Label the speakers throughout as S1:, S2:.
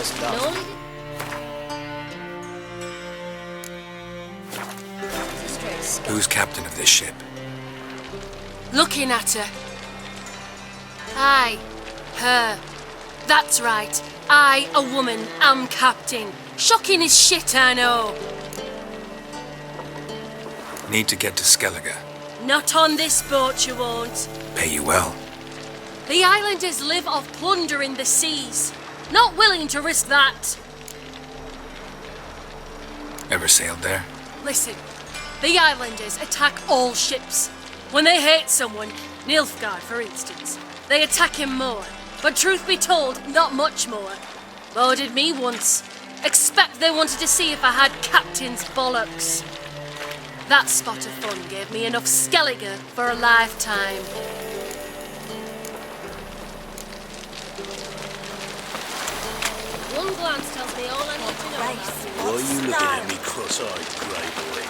S1: first love.
S2: Who's captain of this ship?
S3: Looking at her. Aye, her. That's right. I, a woman, am captain. Shocking as shit, I know.
S2: Need to get to Skellige.
S3: Not on this boat, you won't.
S2: Pay you well.
S3: The islanders live off plunder in the seas. Not willing to risk that.
S2: Ever sailed there?
S3: Listen, the islanders attack all ships. When they hate someone, Nilfgaard for instance, they attack him more. But truth be told, not much more. Boarded me once. Expect they wanted to see if I had captain's bollocks. That spot of fun gave me enough Skellige for a lifetime. One glance tells me all I need to know about you.
S1: Why are you looking at me cross-eyed, grey boy?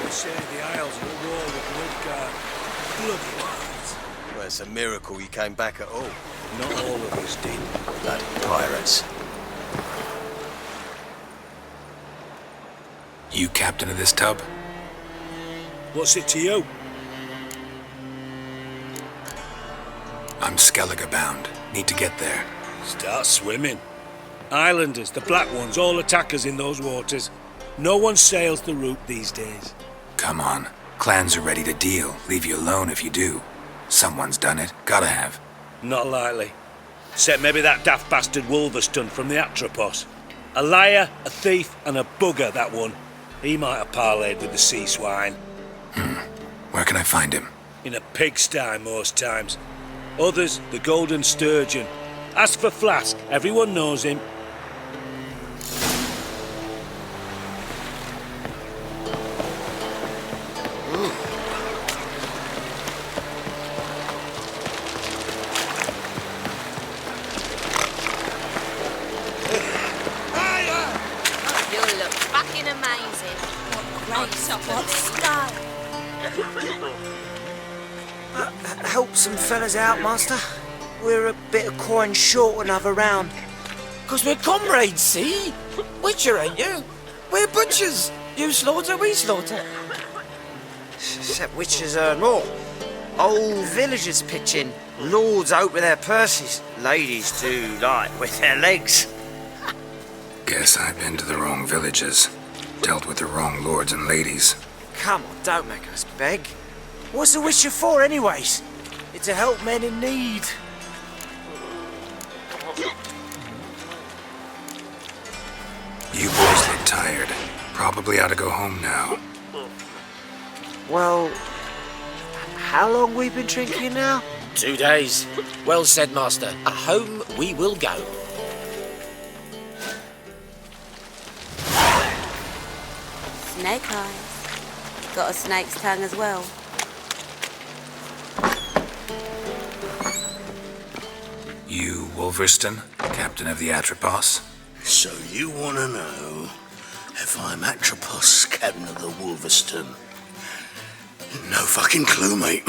S4: They say the Isles are at war with Midgard. Bloody lies.
S1: Well, it's a miracle you came back at all.
S4: Not all of us did.
S1: Bloody pirates.
S2: You captain of this tub?
S4: What's it to you?
S2: I'm Skellige bound. Need to get there.
S4: Start swimming. Islanders, the black ones, all attackers in those waters. No one sails the route these days.
S2: Come on. Clans are ready to deal. Leave you alone if you do. Someone's done it. Gotta have.
S4: Not likely. Except maybe that daft bastard Wolverston from the Atropos. A liar, a thief, and a bugger, that one. He might have parlayed with the sea swine.
S2: Where can I find him?
S4: In a pigsty most times. Others, the Golden Sturgeon. Ask for Flask. Everyone knows him.
S5: You look fucking amazing. What style?
S6: Help some fellas out, master. We're a bit of coin short another round.
S7: 'Cause we're comrades, see? Witcher, ain't you? We're butchers. You slaughter, we slaughter.
S6: Except witches earn more. Old villagers pitch in. Lords open their purses. Ladies do like with their legs.
S2: Guess I've been to the wrong villages. Dealt with the wrong lords and ladies.
S6: Come on, don't make us beg. What's a witcher for, anyways? It's to help men in need.
S2: You boys look tired. Probably ought to go home now.
S6: Well, how long we been drinking now?
S7: 2 days. Well said, master. Home we will go.
S5: Snake eyes. Got a snake's tongue as well.
S2: You, Wolverston, captain of the Atropos?
S1: So you want to know if I'm Atropos, captain of the Wolverston? No fucking clue, mate.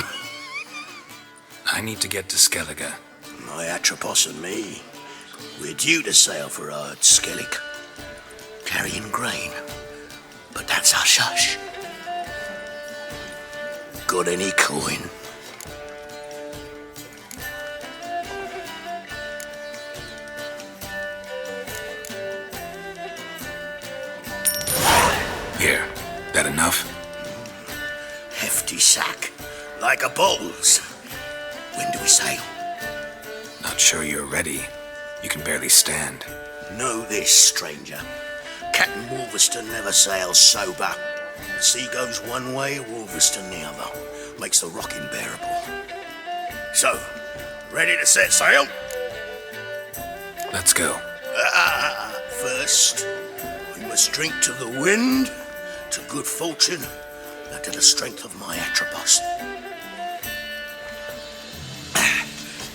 S2: I need to get to Skellige.
S1: My Atropos and me, we're due to sail for our Skellig, carrying grain. But that's hush-hush. Got any coin?
S2: Here. That enough?
S1: Hefty sack, like a bowl's. When do we sail?
S2: Not sure you're ready. You can barely stand.
S1: Know this, stranger. Captain Wolverston never sails sober. The sea goes one way, Wolverston the other. Makes the rocking bearable. So, ready to set sail?
S2: Let's go.
S1: First, we must drink to the wind, to good fortune, and to the strength of my Atropos.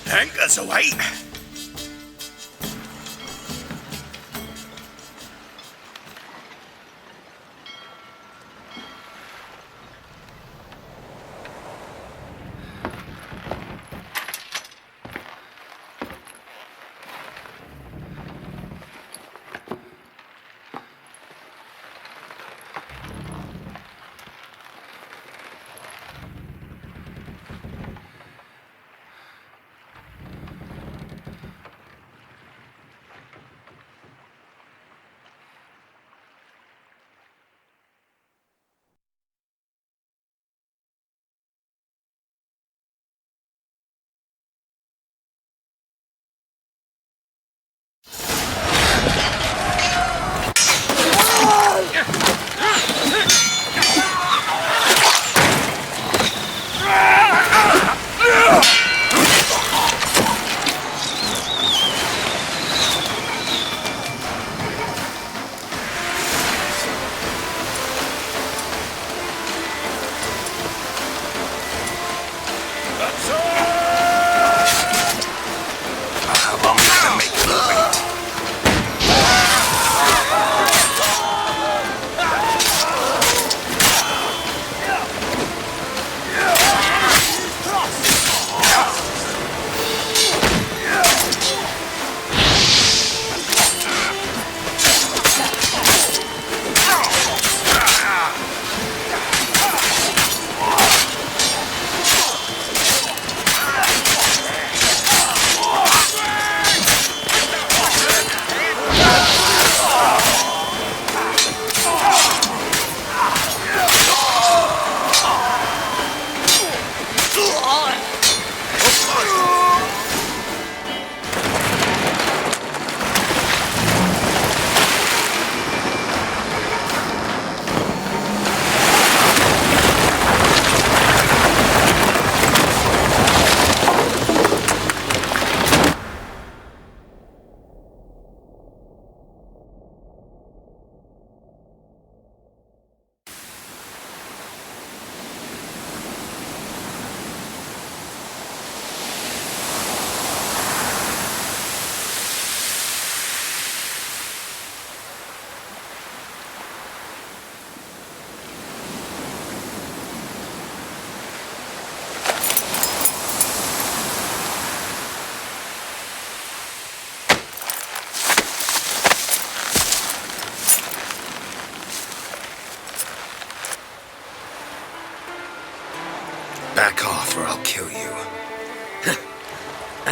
S1: Anchors away!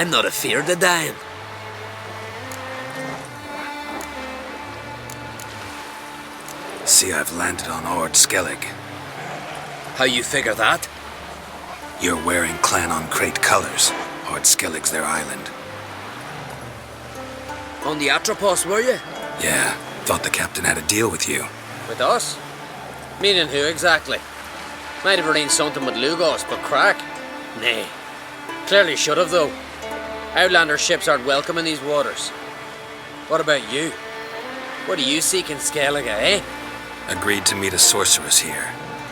S8: I'm not afeard of dying.
S2: See, I've landed on Ord Skellig.
S8: How you figure that?
S2: You're wearing Clan on Crate colors. Ord Skellig's their island.
S8: On the Atropos, were you?
S2: Yeah, thought the captain had a deal with you.
S8: With us? Meaning who exactly? Might have arranged something with Lugos, but crack? Nay. Clearly should have, though. Outlander ships aren't welcome in these waters. What about you? What do you seek in Skellige, eh?
S2: Agreed to meet a sorceress here.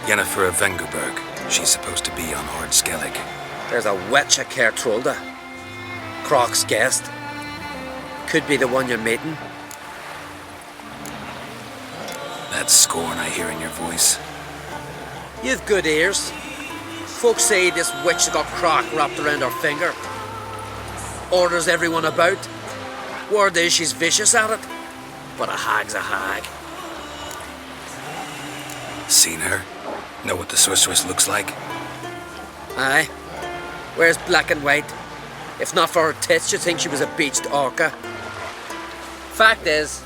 S2: Yennefer of Vengerberg. She's supposed to be on Ord Skellig.
S8: There's a witch at Kertrolda. Croc's guest. Could be the one you're meeting.
S2: That scorn I hear in your voice.
S8: You've good ears. Folks say this witch got Croc wrapped around her finger. Orders everyone about. Word is she's vicious at it. But a hag's a hag.
S2: Seen her? Know what the sorceress looks like?
S8: Aye. Wears black and white. If not for her tits, you'd think she was a beached orca. Fact is,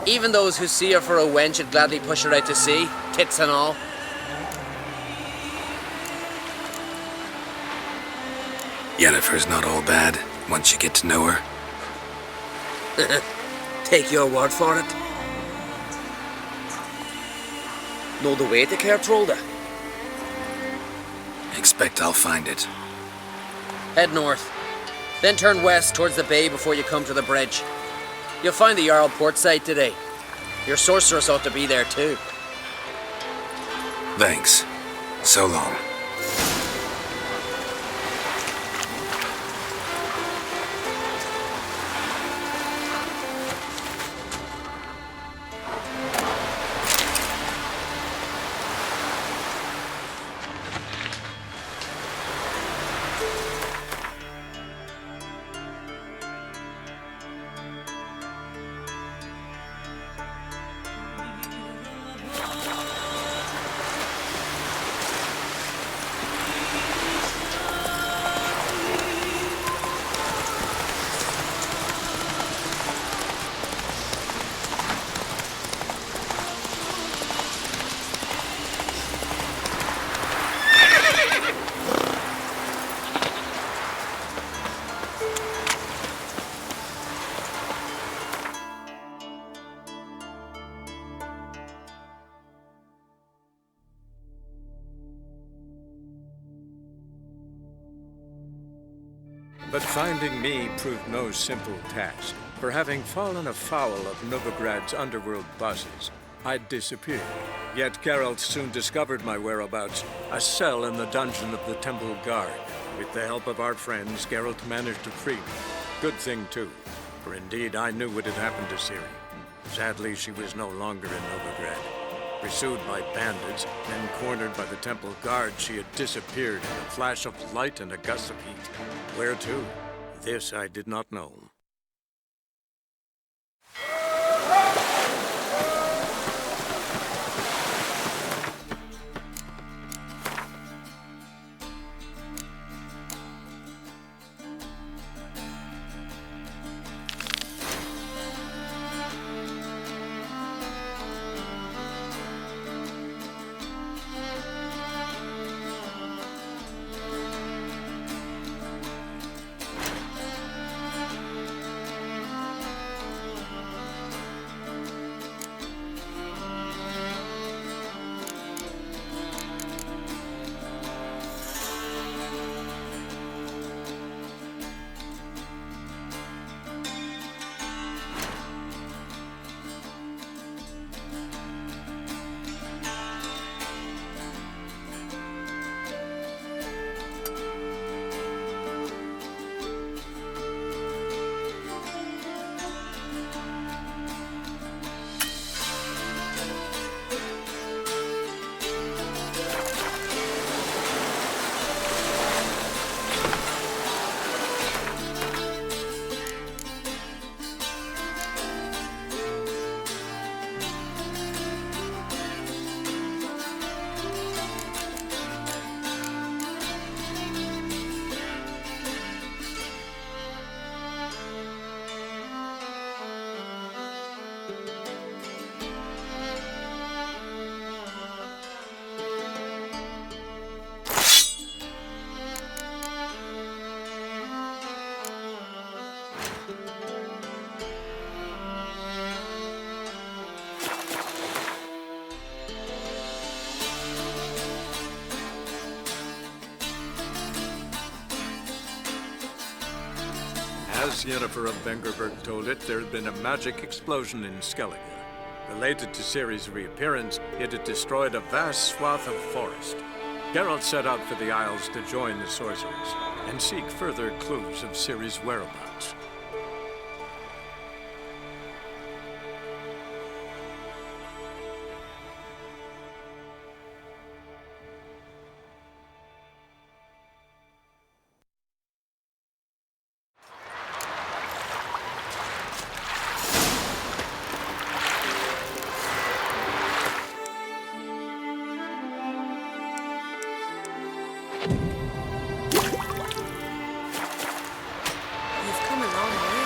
S8: even those who see her for a wench would gladly push her out to sea, tits and all.
S2: Yennefer's not all bad, once you get to know her.
S8: Take your word for it. Know the way to Kertrolda?
S2: Expect I'll find it.
S8: Head north. Then turn west towards the bay before you come to the bridge. You'll find the Jarl port site today. Your sorceress ought to be there too.
S2: Thanks. So long.
S9: But finding me proved no simple task. For having fallen afoul of Novigrad's underworld bosses, I'd disappeared. Yet Geralt soon discovered my whereabouts, a cell in the dungeon of the Temple Guard. With the help of our friends, Geralt managed to free me. Good thing, too, for indeed I knew what had happened to Ciri. Sadly, she was no longer in Novigrad. Pursued by bandits, then cornered by the Temple Guard, she had disappeared in a flash of light and a gust of heat. Where to? This I did not know. as Yennefer of Vengerberg told it, there had been a magic explosion in Skellige. Related to Ciri's reappearance, it had destroyed a vast swath of forest. Geralt set out for the Isles to join the sorcerers and seek further clues of Ciri's whereabouts.
S5: You've come a long way.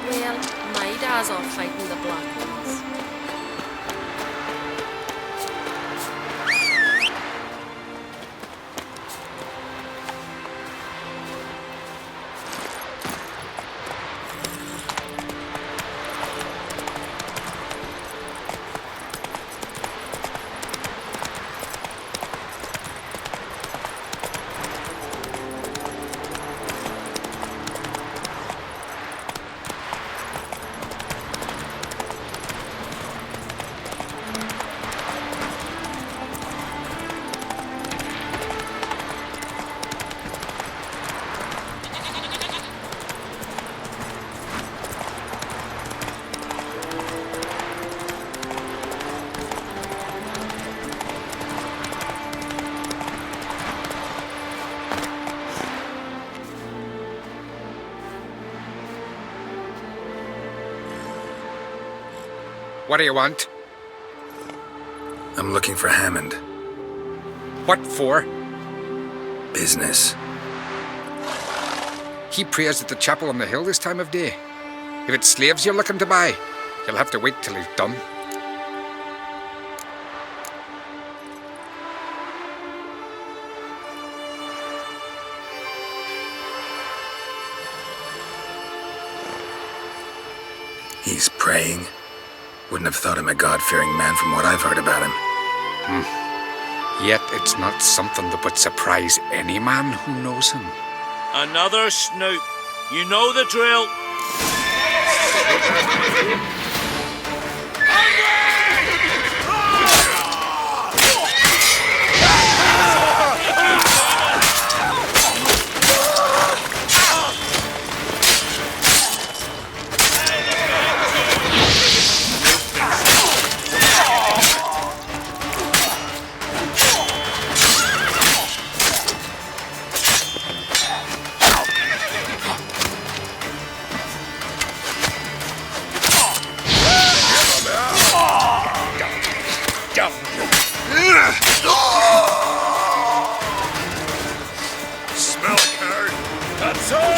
S5: Well, my dad's off fighting the Black Ones.
S2: What do you want? I'm looking for Hammond. What for? Business. He prays at the chapel on the hill this time of day. If it's slaves you're looking to buy, you'll have to wait till he's done. He's praying. Wouldn't have thought him a God-fearing man from what I've heard about him. Yet it's not something that would surprise any man who knows him.
S4: Another snoop. You know the drill.
S1: Smell it, Kurt.
S4: That's all!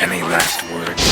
S2: Any last words?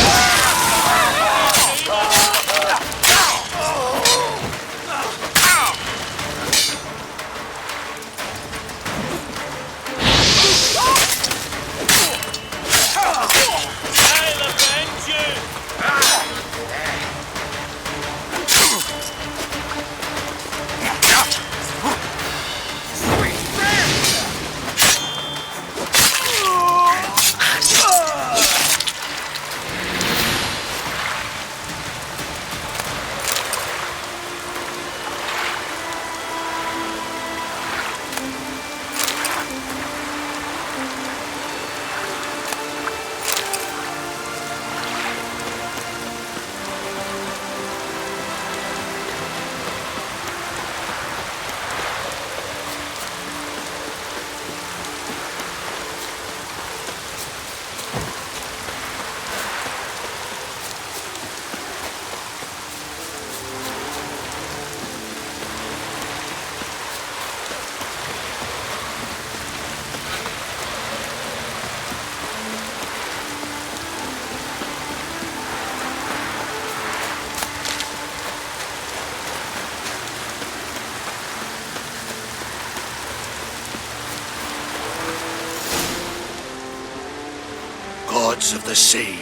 S2: sea.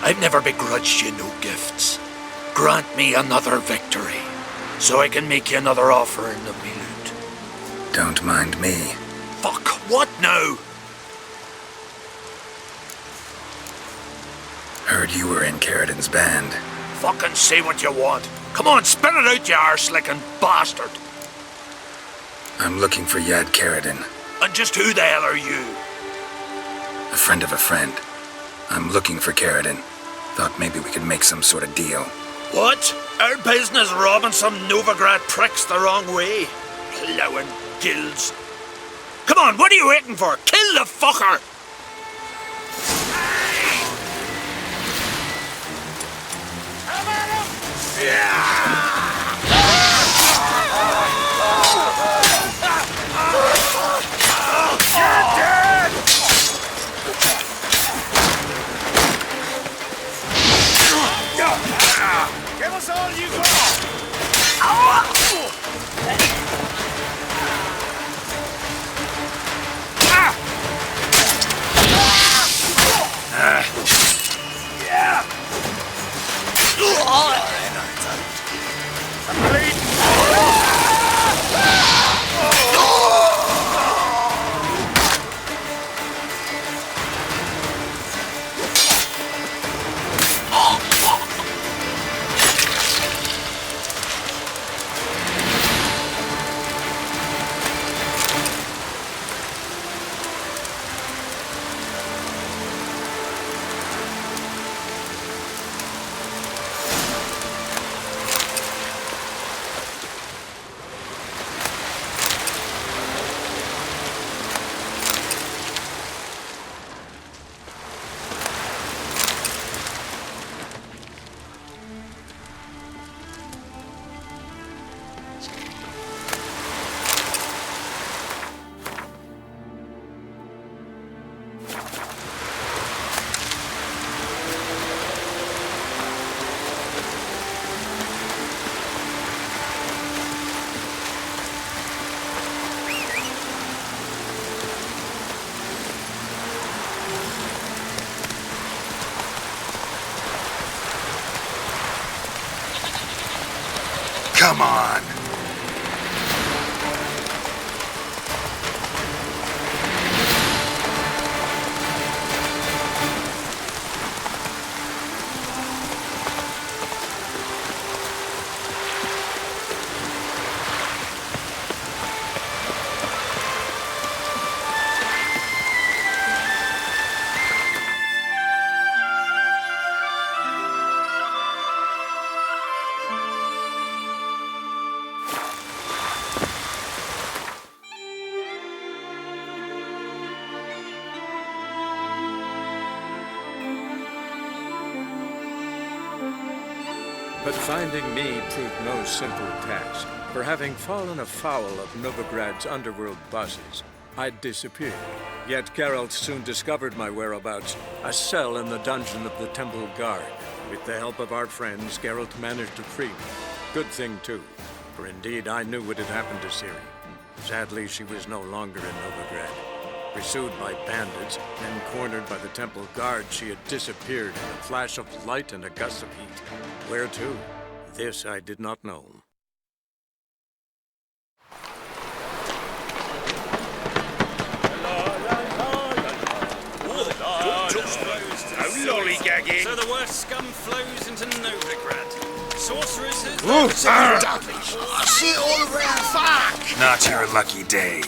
S2: I've never begrudged you no gifts. Grant me another victory, so I can make you another offering of me loot. Don't mind me. Fuck, what now? Heard you were in Carradin's band. Fucking say what you want. Come on, spit it out, you arse-licking bastard. I'm looking for Yad Carradin. And just who the hell are you? A friend of a friend. I'm looking for Carradin. Thought maybe we could make some sort of deal. What? Our business robbing some Novigrad pricks the wrong way? Plowing guilds. Come on, what are you waiting for? Kill the fucker!
S4: Give us all you got!
S2: Come on.
S9: But finding me proved no simple task. For having fallen afoul of Novigrad's underworld bosses, I'd disappeared. Yet Geralt soon discovered my whereabouts, a cell in the dungeon of the Temple Guard. With the help of our friends, Geralt managed to free me. Good thing, too, for indeed I knew what had happened to Ciri. Sadly, she was no longer in Novigrad. Pursued by bandits, then cornered by the Temple Guard, she had disappeared in a flash of light and a gust of heat. Where to? This I did not know.
S4: Lollygagging.
S10: So the worst scum flows into Novigrad. Sorcerers who...
S1: I see it all around. Fuck!
S2: Not your lucky day.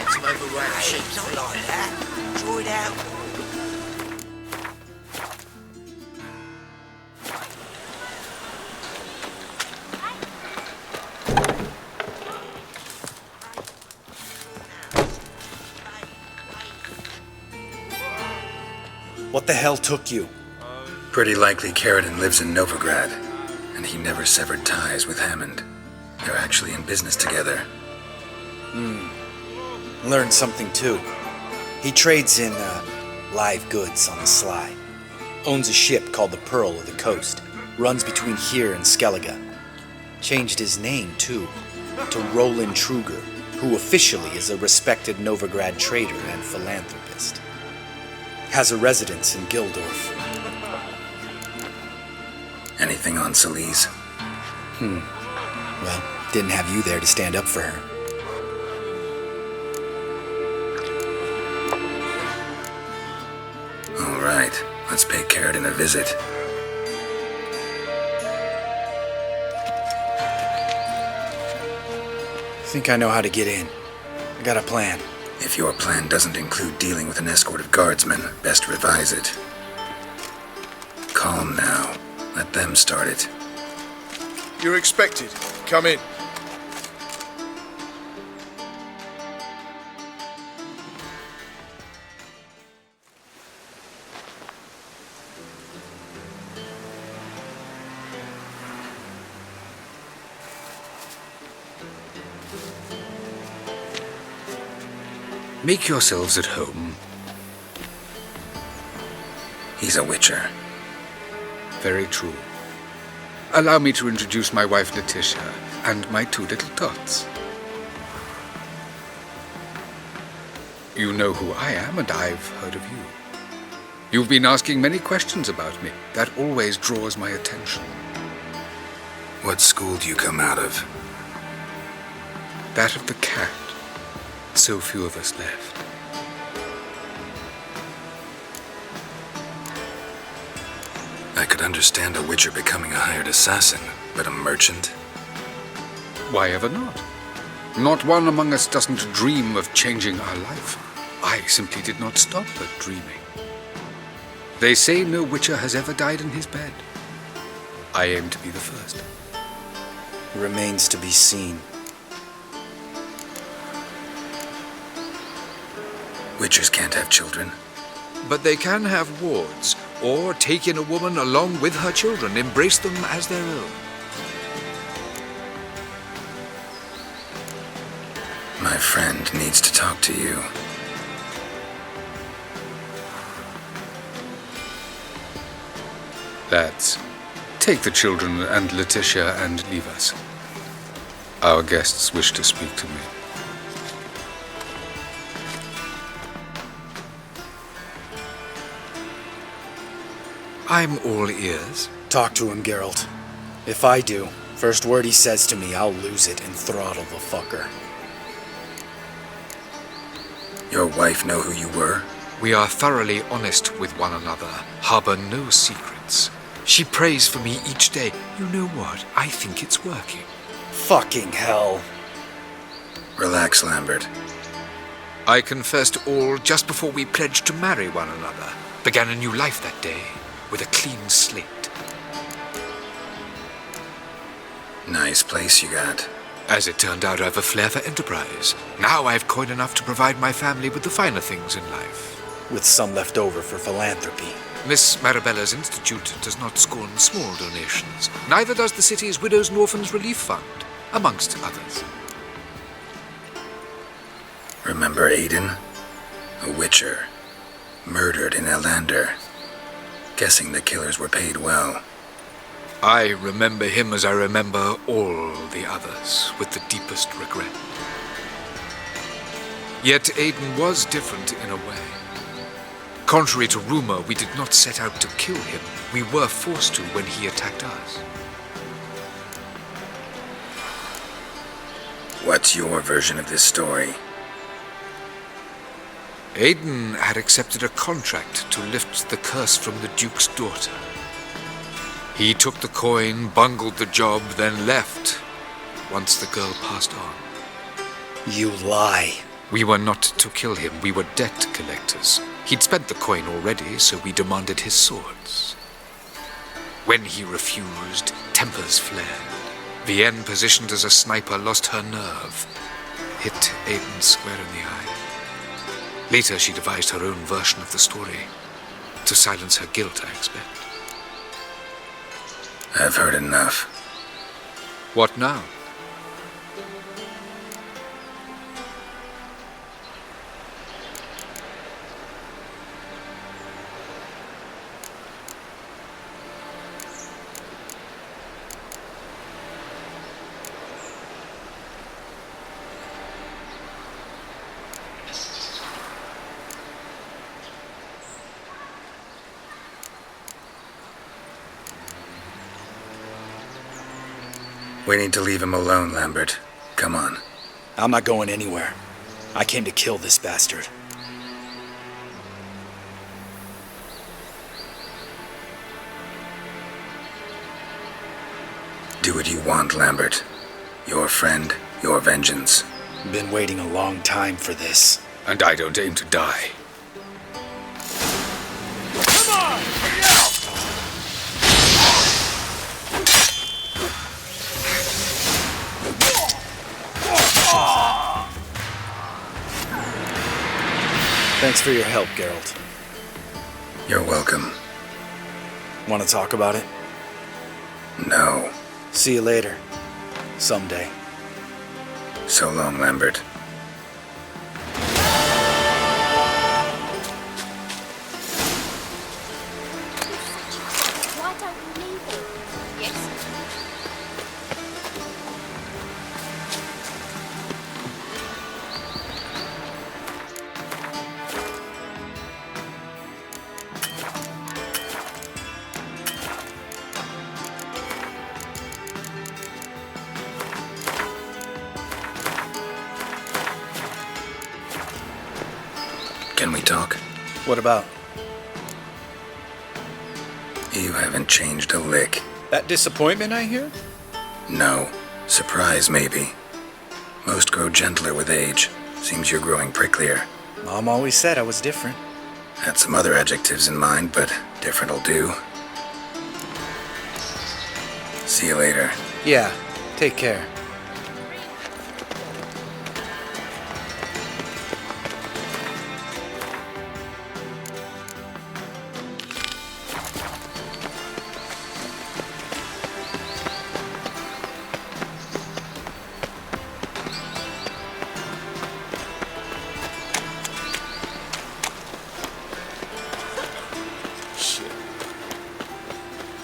S1: Some overrun sheep, something like that. Draw it out.
S11: What the hell took you?
S2: Pretty likely Carradine lives in Novigrad, and he never severed ties with Hammond. They're actually in business together.
S11: Learned something too. He trades in live goods on the sly. Owns a ship called the Pearl of the Coast. Runs between here and Skellige. Changed his name too, to Roland Truger, who officially is a respected Novigrad trader and philanthropist. Has a residence in Gildorf.
S2: Anything on Celise?
S11: Well, didn't have you there to stand up for her.
S2: All right, let's pay Carradine a visit.
S11: Think I know how to get in. I got a plan.
S2: If your plan doesn't include dealing with an escort of guardsmen, best revise it. Calm now. Let them start it.
S12: You're expected. Come in.
S2: Make yourselves at home. He's a witcher.
S13: Very true. Allow me to introduce my wife Letitia and my two little tots. You know who I am, and I've heard of you. You've been asking many questions about me. That always draws my attention.
S2: What school do you come out of?
S13: That of the cat. So few of us left.
S2: I could understand a witcher becoming a hired assassin, but a merchant?
S13: Why ever not? Not one among us doesn't dream of changing our life. I simply did not stop at dreaming. They say no witcher has ever died in his bed. I aim to be the first.
S11: Remains to be seen.
S2: Witchers can't have children.
S13: But they can have wards, or take in a woman along with her children, embrace them as their own.
S2: My friend needs to talk to you.
S13: Lads, take the children and Letitia and leave us. Our guests wish to speak to me. I'm all ears.
S11: Talk to him, Geralt. If I do, first word he says to me, I'll lose it and throttle the fucker.
S2: Your wife know who you were?
S13: We are thoroughly honest with one another, harbor no secrets. She prays for me each day. You know what? I think it's working.
S11: Fucking hell.
S2: Relax, Lambert.
S13: I confessed all just before we pledged to marry one another. Began a new life that day, with a clean slate.
S2: Nice place you got.
S13: As it turned out, I've a flair for enterprise. Now I've coin enough to provide my family with the finer things in life.
S11: With some left over for philanthropy.
S13: Miss Marabella's institute does not scorn small donations. Neither does the city's Widows and Orphans Relief Fund, amongst others.
S2: Remember Aiden? A witcher. Murdered in Elander. Guessing the killers were paid well.
S13: I remember him as I remember all the others, with the deepest regret. Yet Aiden was different in a way. Contrary to rumor, we did not set out to kill him. We were forced to when he attacked us.
S2: What's your version of this story?
S13: Aiden had accepted a contract to lift the curse from the Duke's daughter. He took the coin, bungled the job, then left, once the girl passed on.
S11: You lie.
S13: We were not to kill him, we were debt collectors. He'd spent the coin already, so we demanded his swords. When he refused, tempers flared. Vienne, positioned as a sniper, lost her nerve. Hit Aiden square in the eye. Later, she devised her own version of the story. To silence her guilt, I expect.
S2: I've heard enough.
S13: What now?
S2: We need to leave him alone, Lambert. Come on.
S11: I'm not going anywhere. I came to kill this bastard.
S2: Do what you want, Lambert. Your friend, your vengeance.
S11: Been waiting a long time for this.
S13: And I don't aim to die.
S4: Come on!
S11: Thanks for your help, Geralt.
S2: You're welcome.
S11: Want to talk about it?
S2: No.
S11: See you later. Someday.
S2: So long, Lambert.
S14: Why don't we leave it? Yes.
S2: Can we talk?
S11: What about?
S2: You haven't changed a lick.
S11: That disappointment I hear?
S2: No. Surprise, maybe. Most grow gentler with age. Seems you're growing pricklier.
S11: Mom always said I was different.
S2: Had some other adjectives in mind, but different'll do. See you later.
S11: Yeah, take care.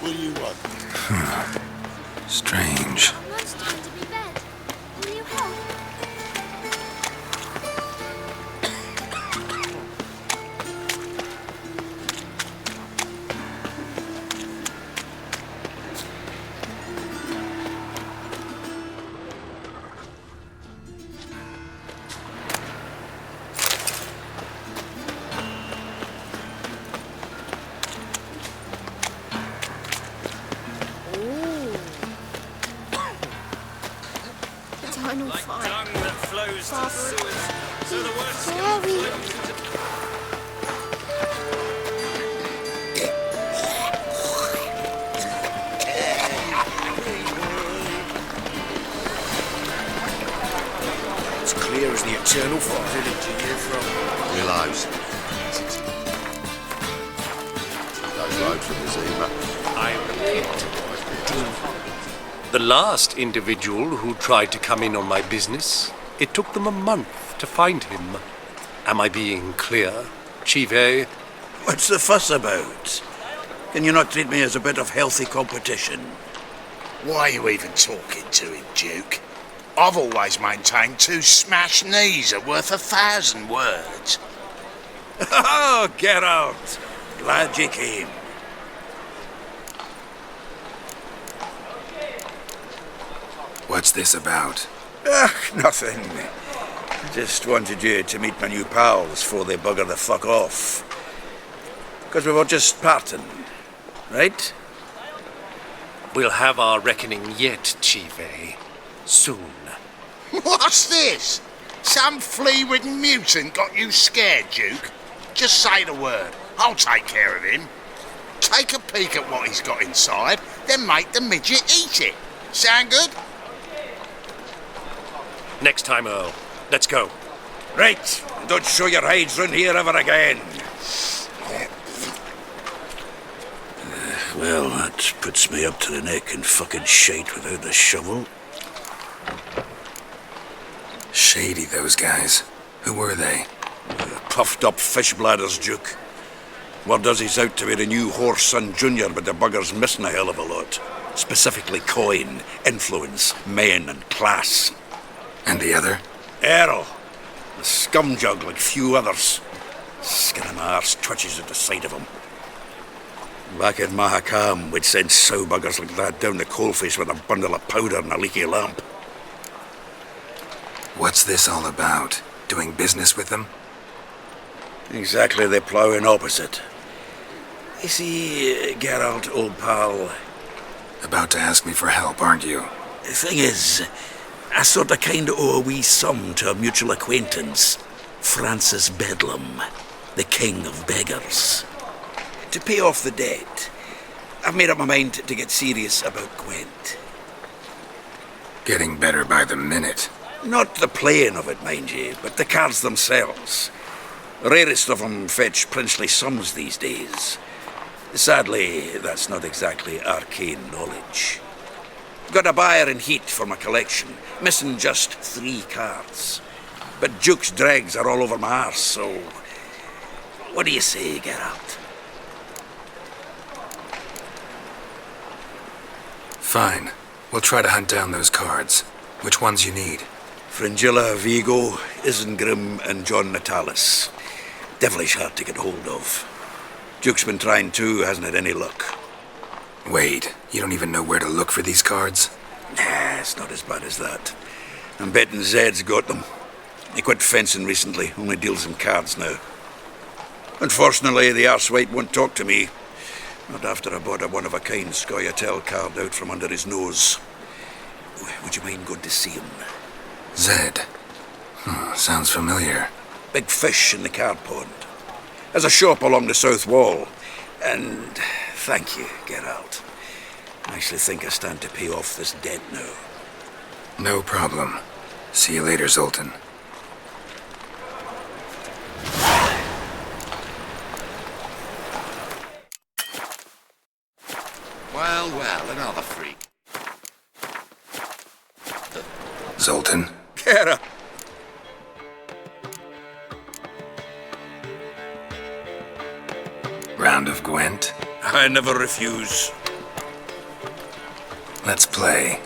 S1: What do you want?
S2: Strange.
S14: Almost time to be bed. Will you help? Eternal
S10: Like
S14: fire.
S10: tongue that flows to sewers, so the words
S14: Scary.
S1: It's clear as the eternal fire. Village are you from?
S15: Willows. Those roads from the Zima.
S16: I repeat, the last individual who tried to come in on my business, it took them a month to find him. Am I being clear, Chive?
S1: What's the fuss about? Can you not treat me as a bit of healthy competition?
S17: Why are you even talking to him, Duke? I've always maintained 2 smashed knees are worth 1,000 words.
S1: Oh, get out! Glad you came.
S2: What's this about?
S1: Nothing. Just wanted you to meet my new pals before they bugger the fuck off. Because we were just parting, right?
S16: We'll have our reckoning yet, Chive. Soon.
S17: What's this? Some flea-ridden mutant got you scared, Duke? Just say the word. I'll take care of him. Take a peek at what he's got inside, then make the midget eat it. Sound good?
S16: Next time, Earl. Let's go.
S1: Right. Don't show your hides round here ever again. Well, that puts me up to the neck in fucking shite without the shovel.
S11: Shady, those guys. Who were they?
S15: Puffed up fish bladders, Duke. Word does he's out to be the new horse son junior, but the bugger's missing a hell of a lot. Specifically coin, influence, men, and class.
S11: And the other?
S15: Errol. A scumjug like few others. Skin of my arse twitches at the sight of him. Back in Mahakam, we'd send sow buggers like that down the coalface with a bundle of powder and a leaky lamp.
S11: What's this all about? Doing business with them?
S15: Exactly the ploughing opposite. You see, Geralt, old pal...
S11: About to ask me for help, aren't you?
S15: The thing is, I sort of kind of owe a wee sum to a mutual acquaintance, Francis Bedlam, the king of beggars. To pay off the debt, I've made up my mind to get serious about Gwent.
S11: Getting better by the minute.
S15: Not the playing of it, mind you, but the cards themselves. The rarest of them fetch princely sums these days. Sadly, that's not exactly arcane knowledge. Got a buyer in heat for my collection, missing just 3 cards. But Duke's dregs are all over my arse, so... What do you say, Geralt?
S11: Fine. We'll try to hunt down those cards. Which ones you need?
S15: Fringilla, Vigo, Isengrim, and John Natalis. Devilish hard to get hold of. Duke's been trying too, hasn't had any luck.
S11: Wait, you don't even know where to look for these cards?
S15: Nah, it's not as bad as that. I'm betting Zed's got them. He quit fencing recently, only deals in cards now. Unfortunately, the arsewipe won't talk to me. Not after I bought a one-of-a-kind Scoia'tael card out from under his nose. Would you mind going to see him?
S11: Zed. Sounds familiar.
S15: Big fish in the card pond. Has a shop along the south wall. And thank you, Geralt. I actually think I stand to pay off this debt now.
S11: No problem. See you later, Zoltan.
S17: Well, another freak.
S11: Zoltan?
S15: Geralt!
S11: Round of Gwent?
S15: I never refuse.
S11: Let's play.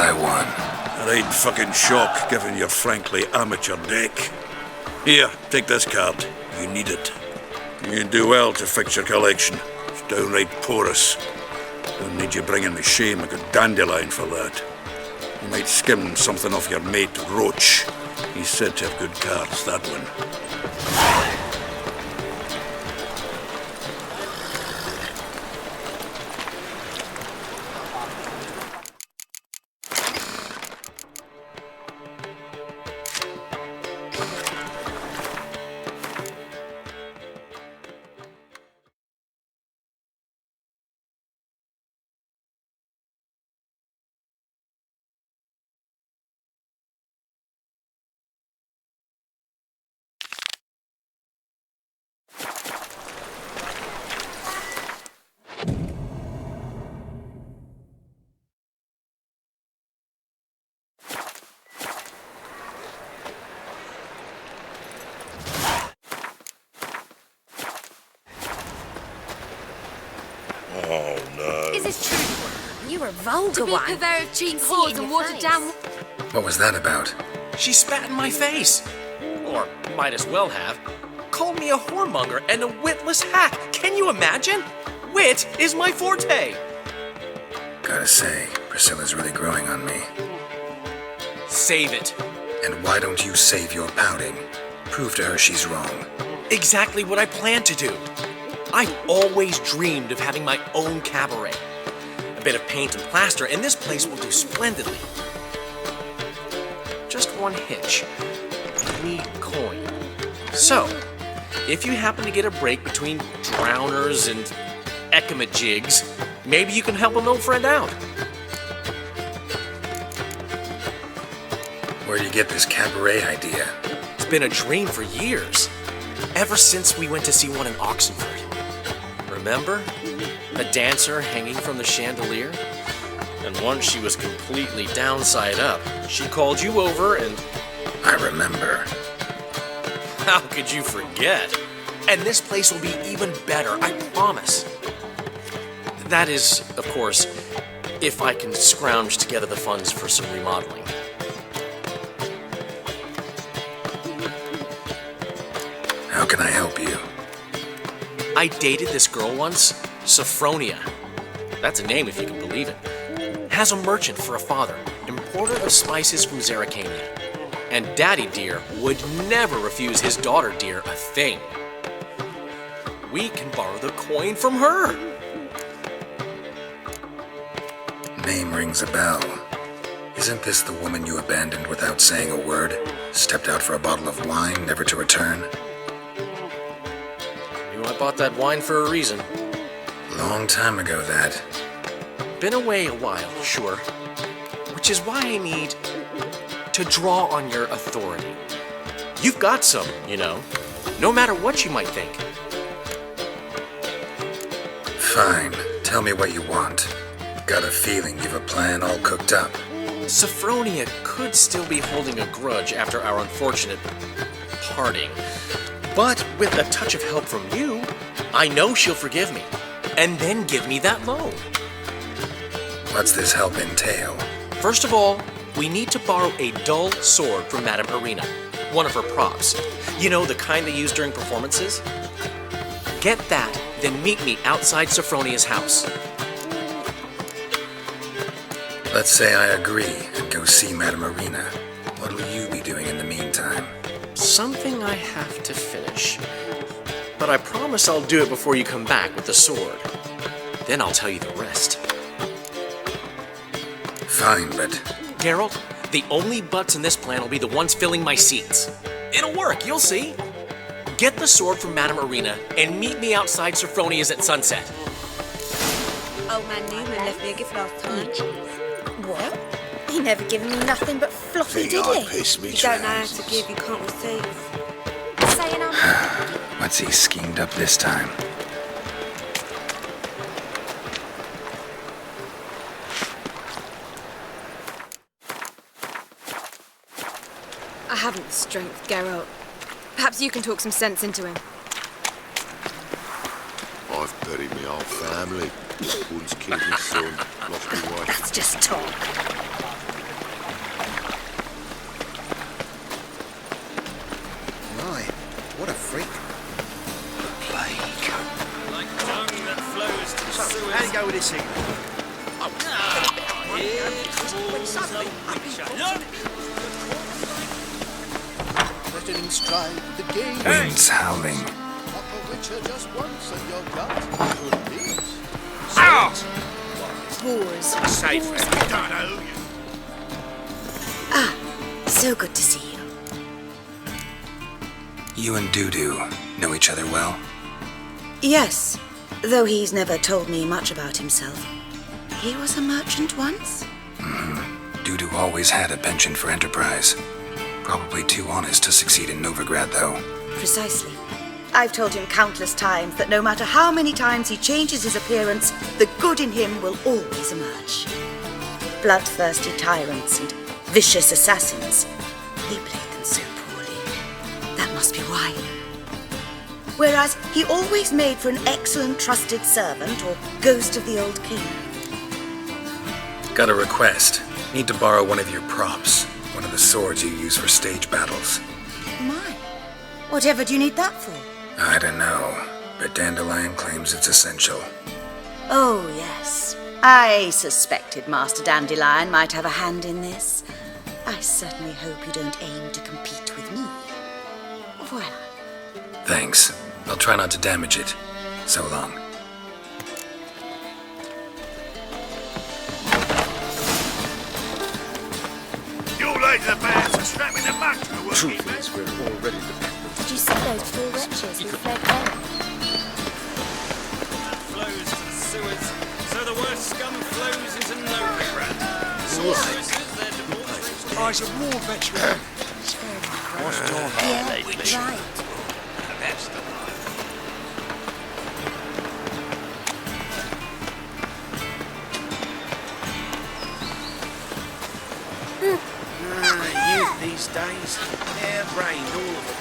S11: I won.
S15: Right fucking shock, given your frankly amateur deck. Here, take this card. You need it. You do well to fix your collection. It's downright porous. Don't need you bringing me shame like a dandelion for that. You might skim something off your mate, Roach. He's said to have good cards, that one.
S12: Oh, no.
S14: Is this true? You're a vulgar
S3: To be
S14: one.
S3: purveyor of cheap
S14: See
S3: whores
S14: it in
S3: and
S14: your
S3: watered
S14: face.
S3: down.
S11: What was that about?
S18: She spat in my face. Or might as well have. Called me a whoremonger and a witless hack. Can you imagine? Wit is my forte.
S11: Gotta say, Priscilla's really growing on me.
S18: Save it.
S11: And why don't you save your pouting? Prove to her she's wrong.
S18: Exactly what I plan to do. I've always dreamed of having my own cabaret. A bit of paint and plaster, and this place will do splendidly. Just one hitch. I need coin. So, if you happen to get a break between drowners and ekamajigs, maybe you can help an old friend out.
S11: Where'd you get this cabaret idea?
S18: It's been a dream for years. Ever since we went to see one in Oxenford. Remember? A dancer hanging from the chandelier? And once she was completely downside up, she called you over and...
S11: I remember.
S18: How could you forget? And this place will be even better, I promise. That is, of course, if I can scrounge together the funds for some remodeling.
S11: How can I help you?
S18: I dated this girl once, Sophronia. That's a name if you can believe it. Has a merchant for a father, importer of spices from Zerrikania. And Daddy Dear would never refuse his daughter Dear a thing. We can borrow the coin from her.
S11: Name rings a bell. Isn't this the woman you abandoned without saying a word? Stepped out for a bottle of wine, never to return?
S18: I bought that wine for a reason.
S11: Long time ago, that.
S18: Been away a while, sure. Which is why I need to draw on your authority. You've got some, you know, no matter what you might think.
S11: Fine. Tell me what you want. Got a feeling you've a plan all cooked up.
S18: Sophronia could still be holding a grudge after our unfortunate parting. But with a touch of help from you, I know she'll forgive me, and then give me that loan.
S11: What's this help entail?
S18: First of all, we need to borrow a dull sword from Madame Arena, one of her props. You know, the kind they use during performances? Get that, then meet me outside Sophronia's house.
S11: Let's say I agree and go see Madame Arena. What'll you be doing in the meantime?
S18: Something I have to finish. But I promise I'll do it before you come back with the sword. Then I'll tell you the rest.
S11: Fine, but...
S18: Geralt, the only butts in this plan will be the ones filling my seats. It'll work, you'll see. Get the sword from Madame Arena and meet me outside Sophronia's at sunset.
S5: Old man Newman left me a gift last time.
S14: What? He never given me nothing but fluffy
S12: Think I
S14: diddly.
S12: pissed me
S5: You don't know how
S12: trousers.
S5: to give, you can't receive.
S14: Saying I'm...
S11: What's he schemed up this time?
S14: I haven't the strength, Geralt. Perhaps you can talk some sense into him.
S12: I've buried my whole family. Once killed my son, lost my wife.
S14: That's just talk.
S1: How do you go with this thing?
S11: Wind's howling.
S5: Boars.
S1: Safe.
S5: Ah, so good to see you.
S11: You and Dudu know each other well?
S19: Yes, though he's never told me much about himself. He was a merchant once?
S11: Dudu always had a penchant for enterprise. Probably too honest to succeed in Novigrad, though.
S19: Precisely. I've told him countless times that no matter how many times he changes his appearance, the good in him will always emerge. Bloodthirsty tyrants and vicious assassins. He played them so poorly. That must be why. Whereas he always made for an excellent trusted servant or ghost of the old king.
S11: Got a request. Need to borrow one of your props. One of the swords you use for stage battles.
S19: My, whatever do you need that for?
S11: I don't know, but Dandelion claims it's essential.
S19: Oh, yes. I suspected Master Dandelion might have a hand in this. I certainly hope you don't aim to compete with me. Voilà.
S11: Thanks. I'll try not to damage it. So long.
S1: You ladies are bad, so strap in the back to the work.
S2: Truth is, we're already dependent.
S20: Did you see those poor wretches who fled home?
S10: Flows to the sewers, so the worst scum flows into Novigrad.
S1: I was a war veteran.
S10: What's your hair lately?
S20: Right.
S1: That's the one.
S6: Youth these days, hair-brained, all of them.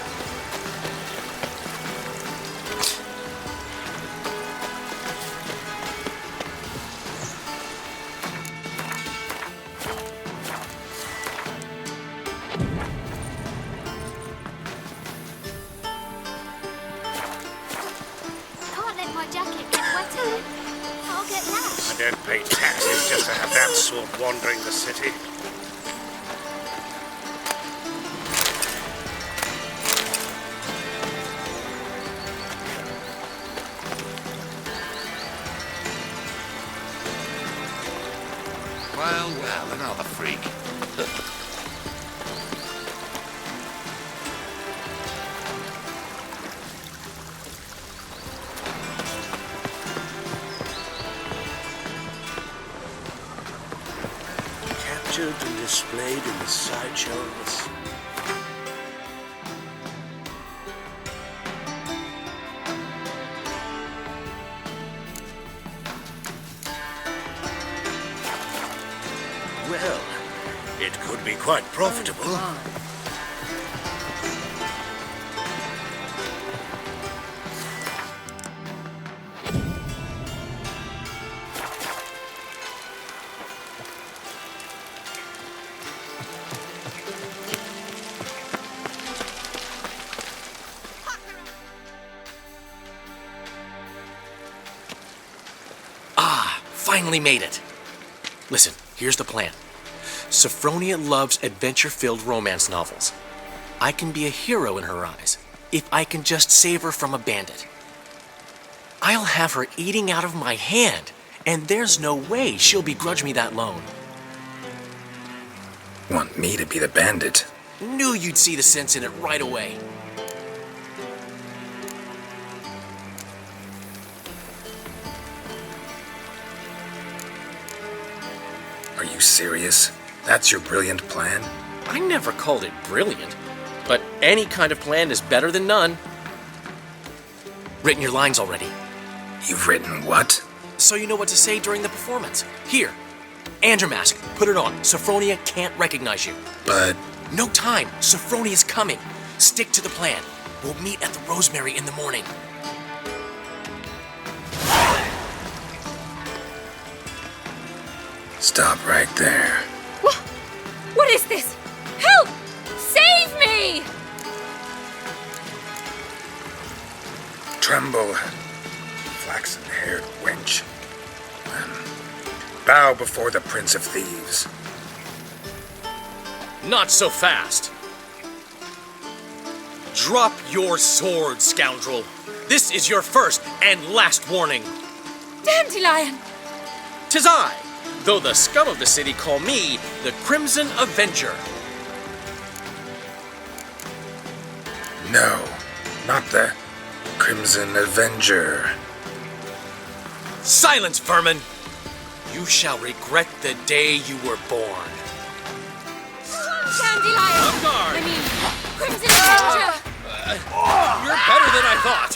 S20: Can't let my jacket get wet again. I'll get lashed.
S1: I don't pay taxes just to have that sort wandering the city. Well, another freak. Captured and displayed in the sideshows. Well, it could be quite profitable.
S18: Finally made it. Listen, here's the plan. Sophronia loves adventure-filled romance novels. I can be a hero in her eyes if I can just save her from a bandit. I'll have her eating out of my hand, and there's no way she'll begrudge me that loan.
S11: Want me to be the bandit?
S18: Knew you'd see the sense in it right away.
S11: Are you serious? That's your brilliant plan?
S18: I never called it brilliant, but any kind of plan is better than none. Written your lines already.
S11: You've written what?
S18: So you know what to say during the performance. Here, and your mask. Put it on. Sophronia can't recognize you.
S11: But...
S18: No time. Sophronia's coming. Stick to the plan. We'll meet at the Rosemary in the morning.
S11: Stop right there.
S14: What is this? Help! Save me!
S11: Tremble, flaxen-haired wench.
S2: Bow before the Prince of Thieves.
S18: Not so fast. Drop your sword, scoundrel. This is your first and last warning.
S14: Dandelion!
S18: 'Tis I, though the scum of the city call me the Crimson Avenger.
S2: No, not the Crimson Avenger.
S18: Silence, vermin! You shall regret the day you were born.
S14: Dandelion!
S18: On guard!
S14: I mean, Crimson Avenger!
S18: You're better than I thought.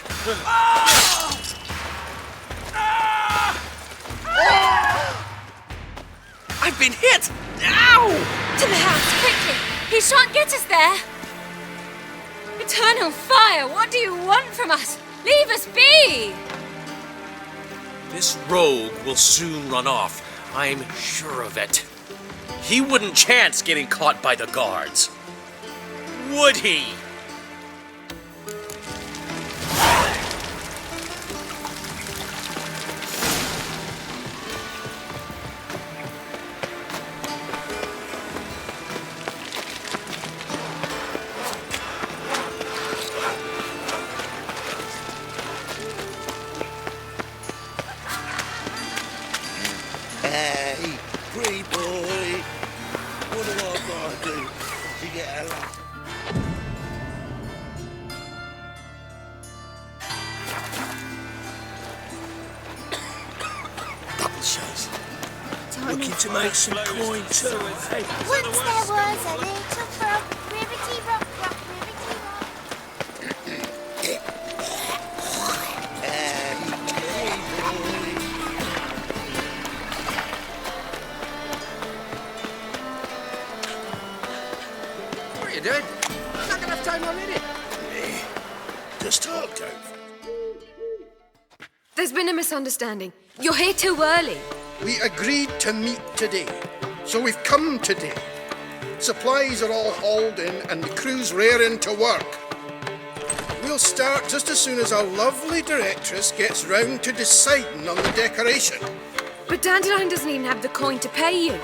S18: I've been hit! Ow!
S14: To the house, quickly! He shan't get us there! Eternal fire, what do you want from us? Leave us be!
S18: This rogue will soon run off. I'm sure of it. He wouldn't chance getting caught by the guards. Would he?
S1: Hey, pretty boy. What do I gotta do to get along? Double shows. Looking to make some coin too. Hey.
S20: Once there was a little frog, ribbity rock, rock, ribbity rock.
S7: What are you doing? Not enough time already.
S1: Just talked over.
S14: There's been a misunderstanding. You're here too early.
S21: We agreed to meet today, so we've come today. Supplies are all hauled in and the crew's raring to work. We'll start just as soon as our lovely directress gets round to deciding on the decoration.
S14: But Dandelion doesn't even have the coin to pay you.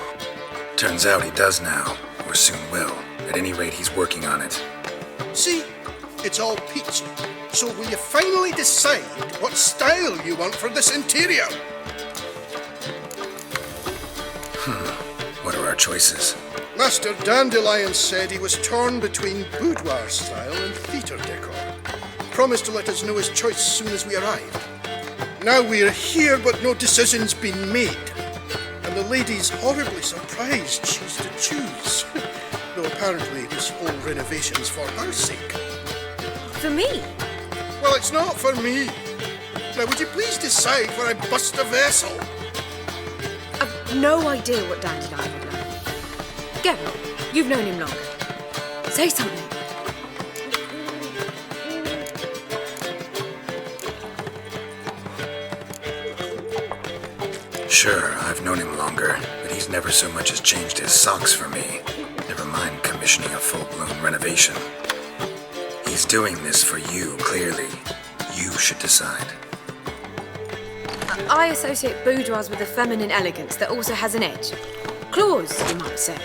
S2: Turns out he does now, or soon will. At any rate, he's working on it.
S21: See, it's all peachy. So will you finally decide what style you want for this interior?
S2: What are our choices?
S21: Master Dandelion said he was torn between boudoir style and theatre decor. Promised to let us know his choice as soon as we arrived. Now we're here, but no decision's been made. And the lady's horribly surprised she's to choose. Though apparently this whole renovation's for her sake.
S14: For me?
S21: Well, it's not for me. Now, would you please decide where I bust a vessel?
S14: I've no idea what Dandelion would like. Geralt, you've known him longer. Say something.
S2: Sure, I've known him longer, but he's never so much as changed his socks for me. Never mind commissioning a full-blown renovation. He's doing this for you, clearly. You should decide.
S14: I associate boudoirs with a feminine elegance that also has an edge. Claws, you might say.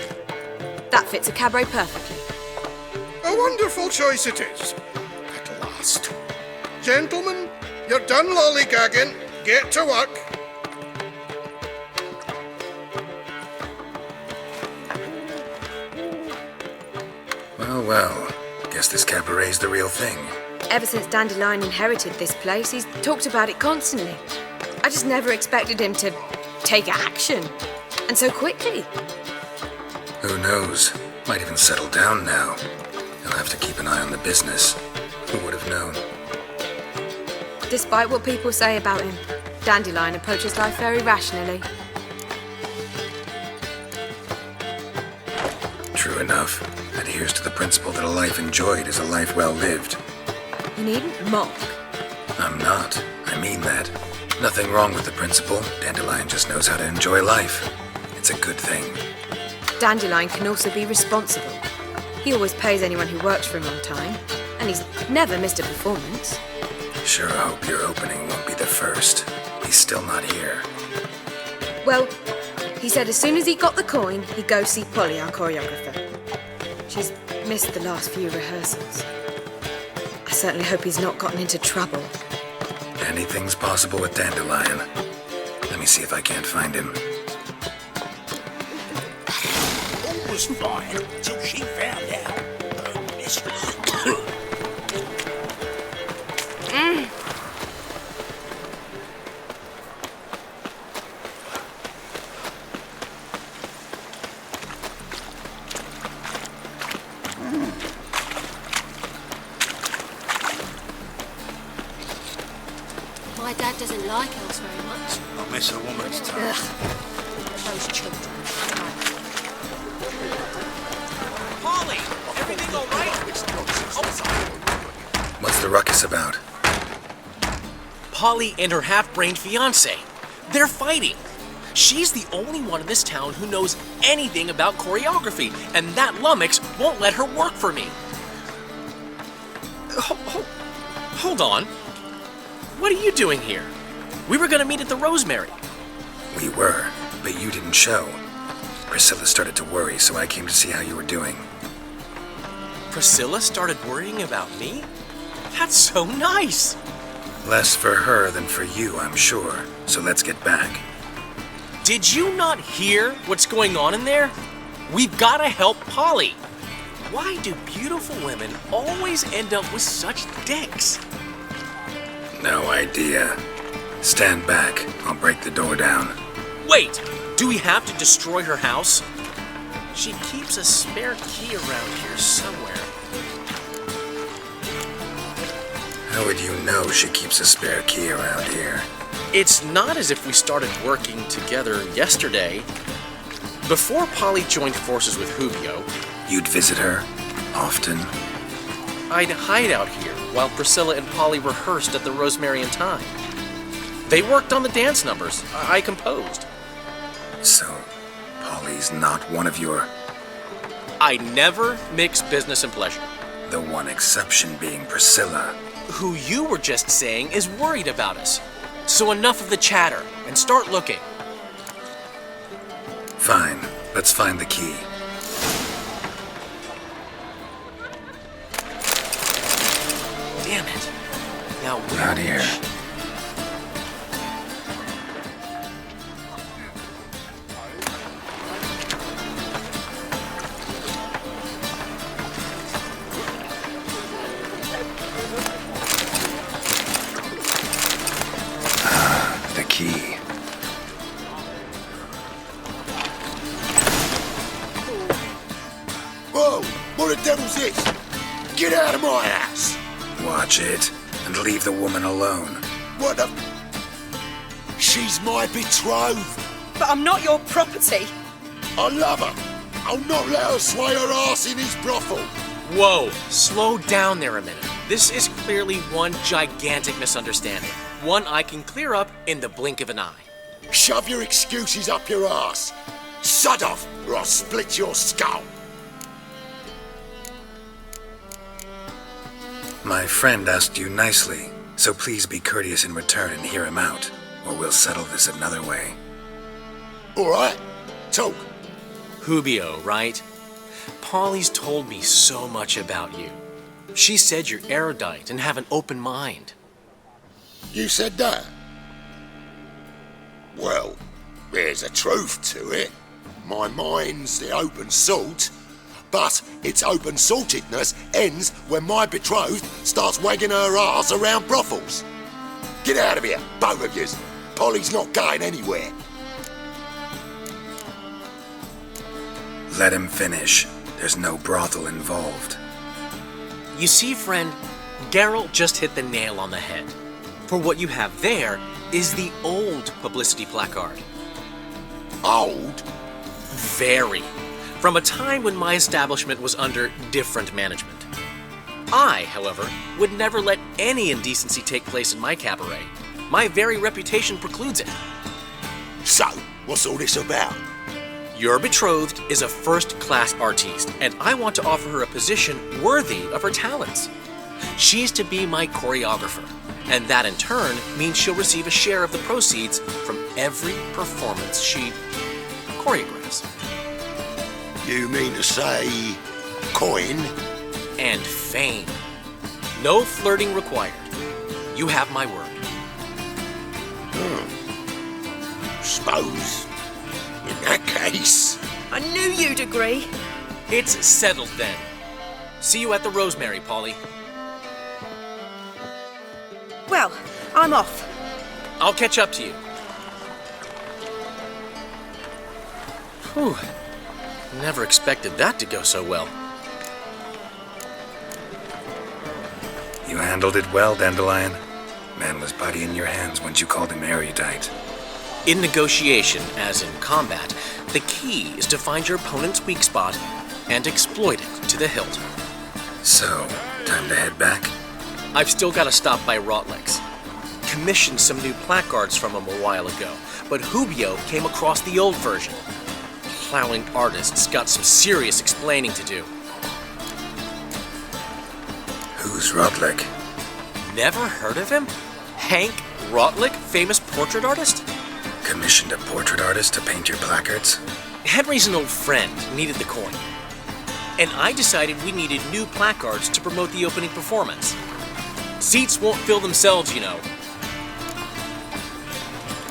S14: That fits a cabaret perfectly.
S21: A wonderful choice it is. At last. Gentlemen, you're done lollygagging. Get to work.
S2: Well, guess this cabaret's the real thing.
S14: Ever since Dandelion inherited this place, he's talked about it constantly. I just never expected him to take action. And so quickly.
S2: Who knows? Might even settle down now. He'll have to keep an eye on the business. Who would have known?
S14: Despite what people say about him, Dandelion approaches life very rationally.
S2: True enough. Adheres to the principle that a life enjoyed is a life well lived.
S14: You needn't mock.
S2: I'm not. I mean that. Nothing wrong with the principle. Dandelion just knows how to enjoy life. It's a good thing.
S14: Dandelion can also be responsible. He always pays anyone who works for him on time, and he's never missed a performance.
S2: Sure hope your opening won't be the first. He's still not here.
S14: Well, he said as soon as he got the coin, he'd go see Polly, our choreographer. She's missed the last few rehearsals. I certainly hope he's not gotten into trouble.
S11: Anything's possible with Dandelion. Let me see if I can't find him.
S1: All was fine till she found out her mistress.
S3: My dad doesn't like elves very much.
S15: I miss a woman's touch.
S3: Those children.
S18: Polly, everything all right?
S11: What's the ruckus about?
S18: Polly and her half-brained fiancé. They're fighting. She's the only one in this town who knows anything about choreography, and that lummox won't let her work for me. Hold on. What are you doing here? We were going to meet at the Rosemary.
S11: We were, but you didn't show. Priscilla started to worry, so I came to see how you were doing.
S18: Priscilla started worrying about me? That's so nice.
S11: Less for her than for you, I'm sure. So let's get back.
S18: Did you not hear what's going on in there? We've got to help Polly. Why do beautiful women always end up with such dicks?
S11: No idea. Stand back. I'll break the door down.
S18: Wait, do we have to destroy her house? She keeps a spare key around here somewhere.
S11: How would you know she keeps a spare key around here?
S18: It's not as if we started working together yesterday. Before Polly joined forces with Hubio,
S11: You'd visit her? Often?
S18: I'd hide out here while Priscilla and Polly rehearsed at the Rosemary and Thyme. They worked on the dance numbers. I composed.
S11: So, Polly's not one of your...
S18: I never mix business and pleasure.
S11: The one exception being Priscilla.
S18: Who you were just saying is worried about us. So enough of the chatter, and start looking.
S11: Fine. Let's find the key.
S18: Damn it. Now we're
S11: Not here. The key.
S1: Whoa! What the devil's this? Get out of my house!
S11: Watch it, and leave the woman alone.
S1: What the... She's my betrothed.
S19: But I'm not your property.
S1: I love her. I'll not let her sway her ass in his brothel.
S18: Whoa, slow down there a minute. This is clearly one gigantic misunderstanding. One I can clear up in the blink of an eye.
S1: Shove your excuses up your ass. Sod off, or I'll split your skull.
S11: My friend asked you nicely, so please be courteous in return and hear him out, or we'll settle this another way.
S1: All right, talk.
S18: Hubio, right? Polly's told me so much about you. She said you're erudite and have an open mind.
S1: You said that? Well, there's a truth to it. My mind's the open salt, but its open saltedness ends when my betrothed starts wagging her arse around brothels. Get out of here, both of yous. Polly's not going anywhere.
S11: Let him finish. There's no brothel involved.
S18: You see, friend, Geralt just hit the nail on the head. For what you have there is the old publicity placard.
S1: Old?
S18: Very. From a time when my establishment was under different management. I, however, would never let any indecency take place in my cabaret. My very reputation precludes it.
S1: So, what's all this about?
S18: Your betrothed is a first-class artiste, and I want to offer her a position worthy of her talents. She's to be my choreographer, And that in turn means she'll receive a share of the proceeds from every performance she choreographs.
S17: You mean to say coin?
S18: And fame. No flirting required. You have my word.
S17: Suppose, in that case...
S14: I knew you'd agree.
S18: It's settled then. See you at the Rosemary, Polly.
S19: Well, I'm off.
S18: I'll catch up to you. Whew. Never expected that to go so well.
S11: You handled it well, Dandelion. Man was body in your hands once you called him erudite.
S18: In negotiation, as in combat, the key is to find your opponent's weak spot and exploit it to the hilt.
S11: So, time to head back?
S18: I've still got to stop by Rotlick's. Commissioned some new placards from him a while ago, but Hubio came across the old version. Plowing artists got some serious explaining to do.
S11: Who's Rotlick?
S18: Never heard of him? Hank Rotlick, famous portrait artist?
S11: Commissioned a portrait artist to paint your placards?
S18: Henry's an old friend, needed the coin. And I decided we needed new placards to promote the opening performance. Seats won't fill themselves, you know.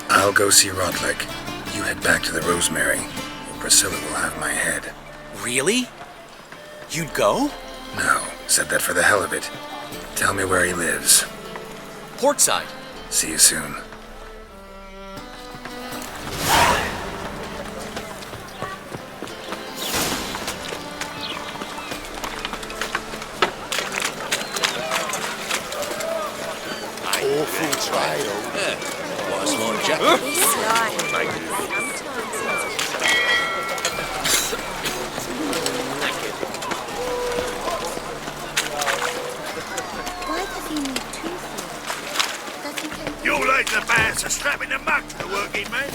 S11: I'll go see Rotlick. You head back to the Rosemary, or Priscilla will have my head.
S18: Really? You'd go?
S11: No, said that for the hell of it. Tell me where he lives.
S18: Portside.
S11: See you soon.
S17: Awful trail.
S16: What's more, Jack?
S20: Why does he need two things? Does he take...
S1: You like the bands are strapping the mug to the working man?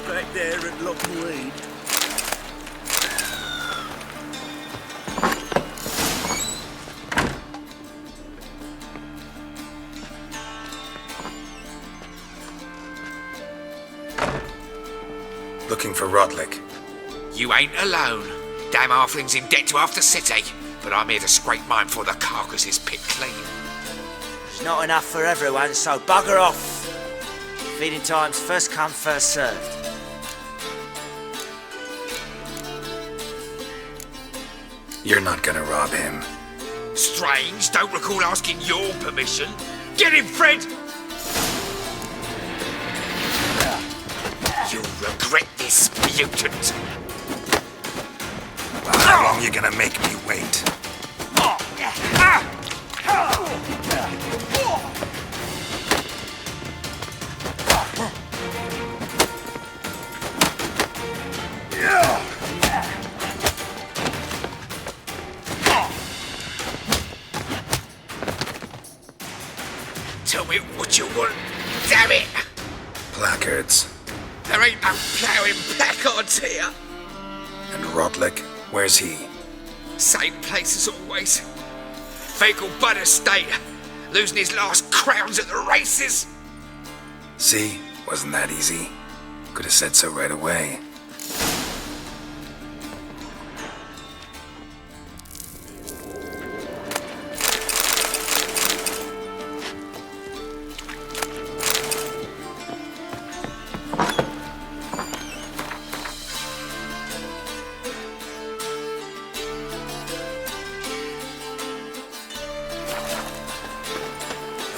S1: Back there at Lockweed.
S11: Looking for Rotlick.
S13: You ain't alone. Damn halfling's in debt to half the city, but I'm here to scrape mine before the carcass is picked clean.
S6: There's not enough for everyone, so bugger off. Feeding time's first come, first served.
S11: You're not gonna rob him.
S13: Strange, don't recall asking your permission. Get him, Fred! You'll regret this, mutant.
S11: How long you gonna make me wait?
S13: Tell me what you want, damn it!
S11: Placards.
S13: There ain't no ploughing placards here.
S11: And Rotlick, where's he?
S13: Same place as always. Fecal Bud Estate, losing his last crowns at the races.
S11: See? Wasn't that easy? Could have said so right away.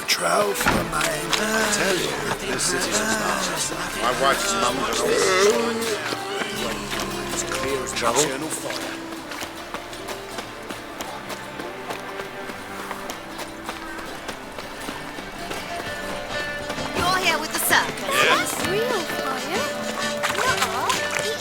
S1: Troll for a man.
S17: Tell you, this city's a my wife's mum was
S1: It's clear as
S17: trouble.
S1: Eternal fire.
S20: You're here with the circus?
S1: Yeah.
S20: That's real fire. Nuh-uh. It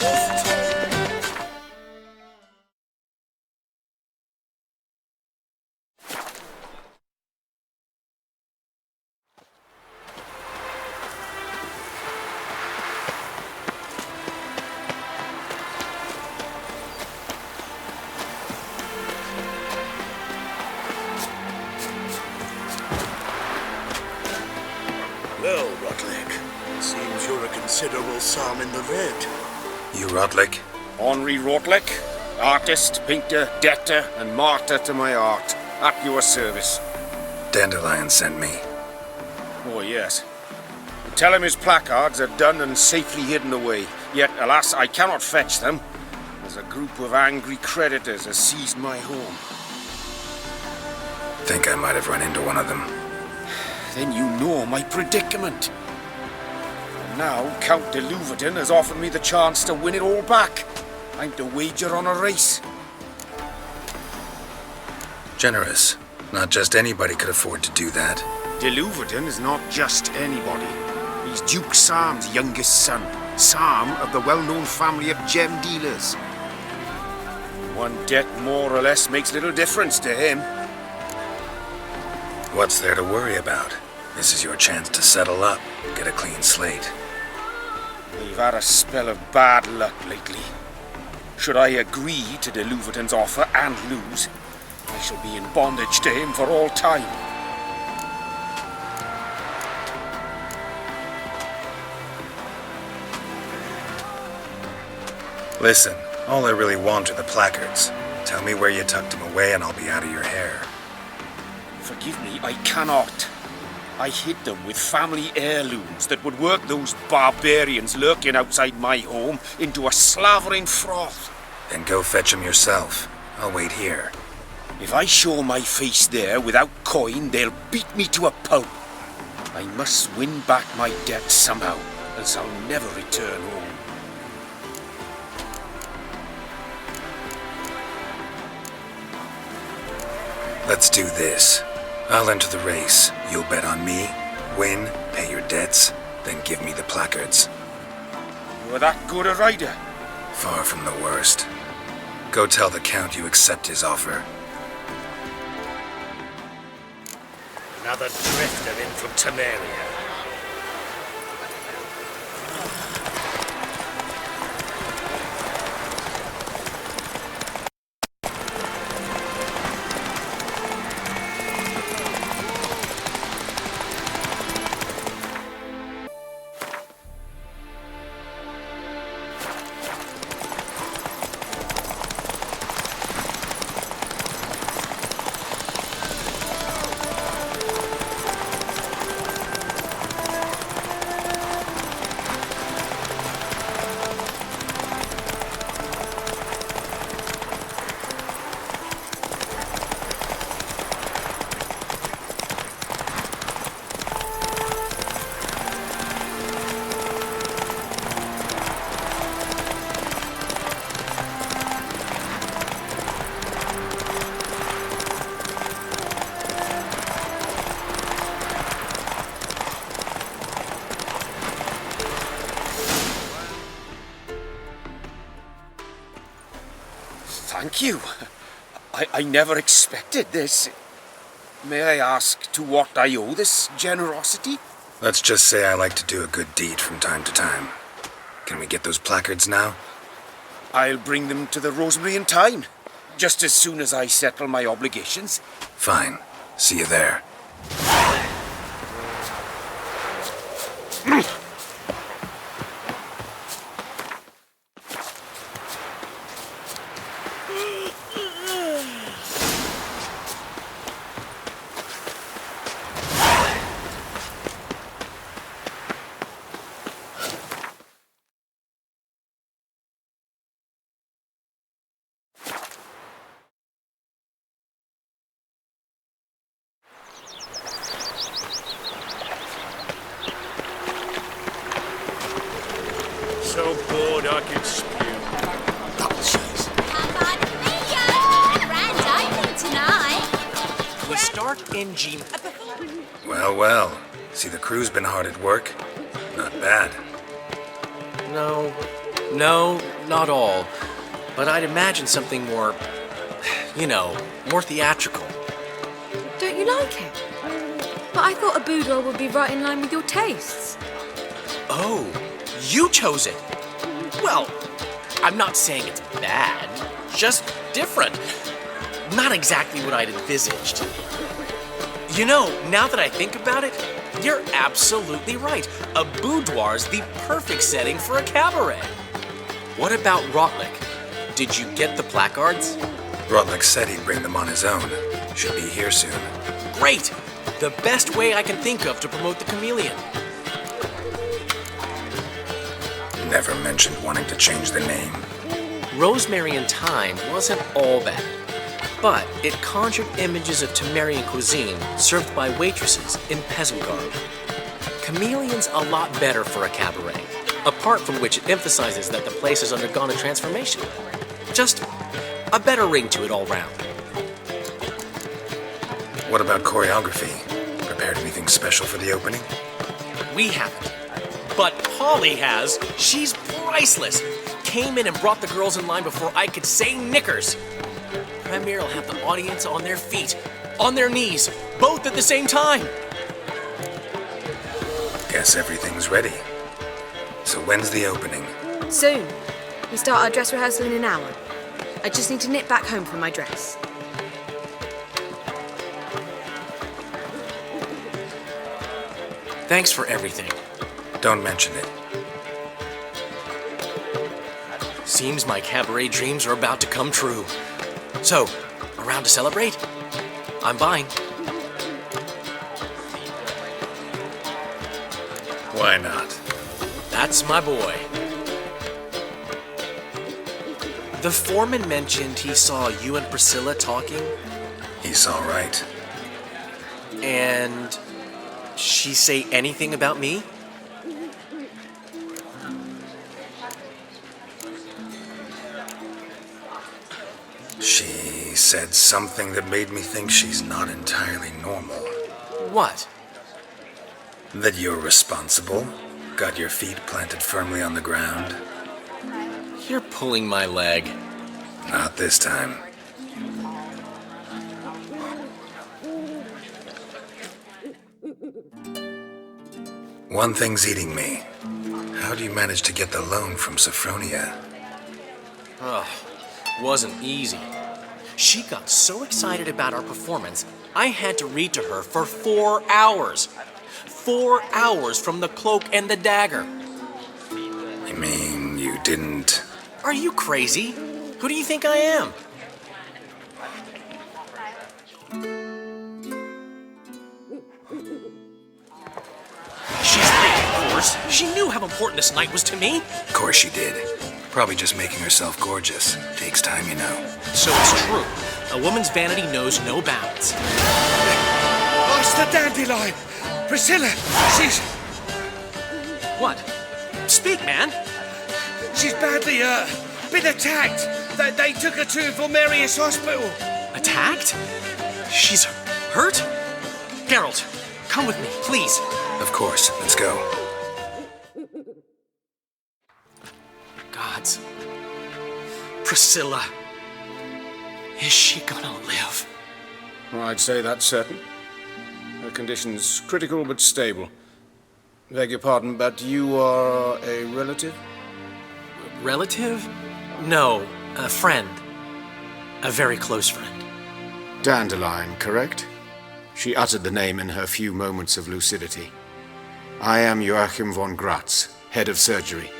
S21: considerable sum in the red.
S15: You Rotlick?
S8: Henri Rotlick, artist, painter, debtor, and martyr to my art. At your service.
S15: Dandelion sent me.
S8: Oh, yes. Tell him his placards are done and safely hidden away. Yet, alas, I cannot fetch them, as a group of angry creditors has seized my home.
S15: Think I might have run into one of them.
S8: Then you know my predicament. And now, Count de Louverton has offered me the chance to win it all back. I'm to wager on a race.
S15: Generous. Not just anybody could afford to do that.
S8: De Louverton is not just anybody. He's Duke Sam's youngest son. Sam of the well-known family of gem dealers. One debt more or less makes little difference to him.
S15: What's there to worry about? This is your chance to settle up, get a clean slate.
S8: We've had a spell of bad luck lately. Should I agree to de Louverton's offer and lose, I shall be in bondage to him for all time.
S15: Listen, all I really want are the placards. Tell me where you tucked them away and I'll be out of your hair.
S8: Forgive me, I cannot. I hid them with family heirlooms that would work those barbarians lurking outside my home into a slavering froth.
S15: Then go fetch them yourself. I'll wait here.
S8: If I show my face there without coin, they'll beat me to a pulp. I must win back my debt somehow, else I'll never return home.
S15: Let's do this. I'll enter the race. You'll bet on me, win, pay your debts, then give me the placards.
S8: You're that good a rider?
S15: Far from the worst. Go tell the Count you accept his offer.
S4: Another drifter in from Temeria.
S8: Thank you. I never expected this. May I ask to what I owe this generosity?
S15: Let's just say I like to do a good deed from time to time. Can we get those placards now?
S8: I'll bring them to the Rosemary in time, just as soon as I settle my obligations.
S15: Fine. See you there.
S10: So bored I could spew.
S20: Grand opening tonight.
S18: We start in G.
S15: Well, well. See, the crew's been hard at work. Not bad.
S18: No, not all. But I'd imagine something more, more theatrical.
S14: Don't you like it? But I thought a boudoir would be right in line with your tastes.
S18: Oh, you chose it. Well, I'm not saying it's bad, just different. Not exactly what I'd envisaged. Now that I think about it, You're absolutely right. A boudoir's the perfect setting for a cabaret. What about Rotlick? Did you get the placards?
S11: Rotlick said he'd bring them on his own. Should be here soon.
S18: Great! The best way I can think of to promote the chameleon.
S11: Never mentioned wanting to change the name.
S18: Rosemary and Thyme wasn't all bad, but it conjured images of Temerian cuisine served by waitresses in peasant garb. Chameleon's a lot better for a cabaret, apart from which it emphasizes that the place has undergone a transformation. Just a better ring to it all round.
S11: What about choreography? Prepared anything special for the opening?
S18: We haven't. But Polly has. She's priceless. Came in and brought the girls in line before I could say knickers. Premier will have the audience on their feet, on their knees, both at the same time.
S11: Guess everything's ready. So when's the opening?
S14: Soon. We start our dress rehearsal in an hour. I just need to nip back home for my dress.
S18: Thanks for everything.
S11: Don't mention it.
S18: Seems my cabaret dreams are about to come true. So, around to celebrate? I'm buying.
S11: Why not?
S18: That's my boy. The foreman mentioned he saw you and Priscilla talking.
S11: He's all right.
S18: And she say anything about me?
S11: She said something that made me think she's not entirely normal.
S18: What?
S11: That you're responsible, got your feet planted firmly on the ground.
S18: You're pulling my leg.
S11: Not this time. One thing's eating me. How do you manage to get the loan from Sophronia?
S18: Ugh, wasn't easy. She got so excited about our performance, I had to read to her for 4 hours. 4 hours from The Cloak and the Dagger.
S11: You mean you didn't...
S18: Are you crazy? Who do you think I am? She's late, of course. She knew how important this night was to me.
S11: Of course she did. Probably just making herself gorgeous. Takes time, you know.
S18: So it's true. A woman's vanity knows no bounds.
S7: Master Dandelion! Priscilla, she's...
S18: What? Speak, man.
S7: She's badly, been attacked. They took her to Vulmerius Hospital.
S18: Attacked? She's hurt? Geralt, come with me, please.
S11: Of course. Let's go.
S18: Gods. Priscilla. Is she gonna live?
S8: I'd say that's certain. Her condition's critical but stable. Beg your pardon, but you are a relative?
S18: Relative? No, a friend. A very close friend.
S8: Dandelion, correct? She uttered the name in her few moments of lucidity. I am Joachim von Gratz, head of surgery.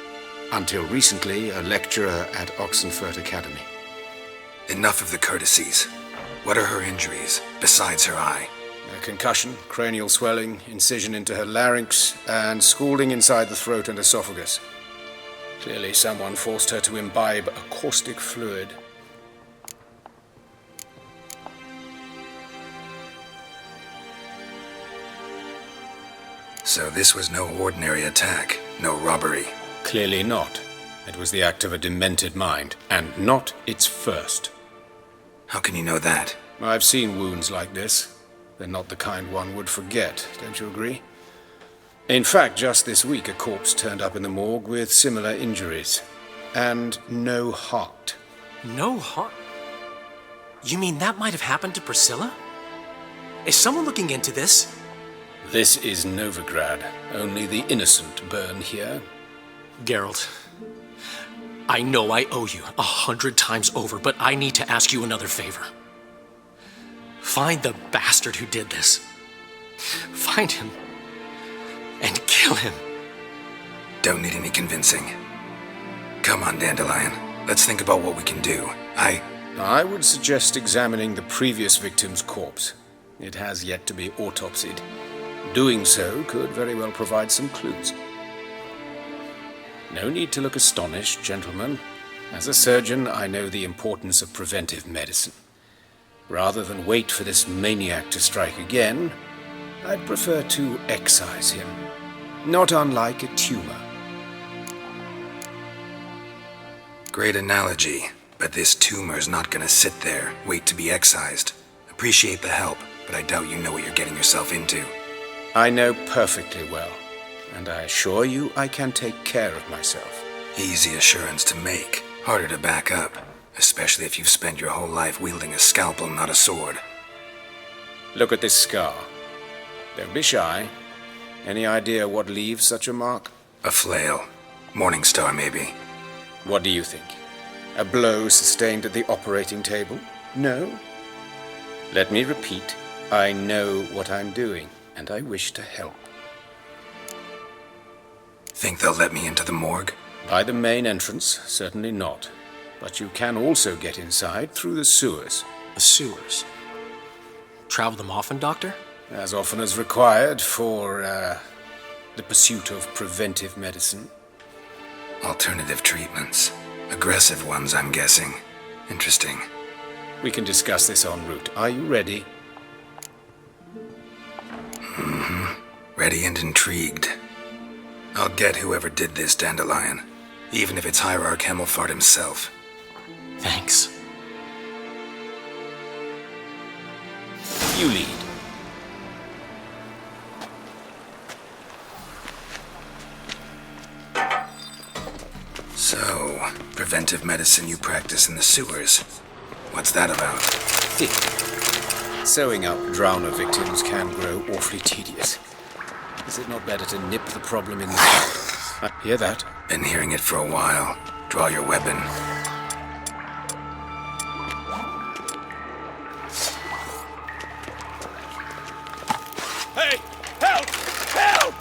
S8: Until recently, a lecturer at Oxenfurt Academy.
S11: Enough of the courtesies. What are her injuries, besides her eye?
S8: A concussion, cranial swelling, incision into her larynx, and scalding inside the throat and esophagus. Clearly someone forced her to imbibe a caustic fluid.
S11: So this was no ordinary attack, no robbery.
S8: Clearly not. It was the act of a demented mind, and not its first.
S11: How can you know that?
S8: I've seen wounds like this. They're not the kind one would forget, don't you agree? In fact, just this week, a corpse turned up in the morgue with similar injuries. And no heart.
S18: No heart? You mean that might have happened to Priscilla? Is someone looking into this?
S8: This is Novigrad. Only the innocent burn here.
S18: Geralt, I know I owe you 100 times over, but I need to ask you another favor. Find the bastard who did this. Find him and kill him.
S11: Don't need any convincing. Come on, Dandelion. Let's think about what we can do.
S8: I would suggest examining the previous victim's corpse. It has yet to be autopsied. Doing so could very well provide some clues. No need to look astonished, gentlemen. As a surgeon, I know the importance of preventive medicine. Rather than wait for this maniac to strike again, I'd prefer to excise him. Not unlike a tumor.
S11: Great analogy, but this tumor's not gonna sit there, wait to be excised. Appreciate the help, but I doubt you know what you're getting yourself into.
S8: I know perfectly well, and I assure you I can take care of myself.
S11: Easy assurance to make, harder to back up, especially if you've spent your whole life wielding a scalpel, not a sword.
S8: Look at this scar. Don't be shy. Any idea what leaves such a mark?
S11: A flail. Morning Star, maybe.
S8: What do you think? A blow sustained at the operating table? No? Let me repeat. I know what I'm doing, and I wish to help.
S11: Think they'll let me into the morgue?
S8: By the main entrance, certainly not. But you can also get inside through the sewers.
S18: The sewers? Travel them often, Doctor?
S8: As often as required for, the pursuit of preventive medicine.
S11: Alternative treatments. Aggressive ones, I'm guessing. Interesting.
S8: We can discuss this en route. Are you ready?
S11: Mm-hmm. Ready and intrigued. I'll get whoever did this, Dandelion. Even if it's Hierarch Hemmelfart himself.
S18: Thanks.
S8: You lead.
S11: So, preventive medicine you practice in the sewers. What's that about?
S8: Thick. Sewing up drowner victims can grow awfully tedious. Is it not better to nip the problem in the bud? Hear that?
S11: Been hearing it for a while. Draw your weapon.
S2: Hey! Help! Help!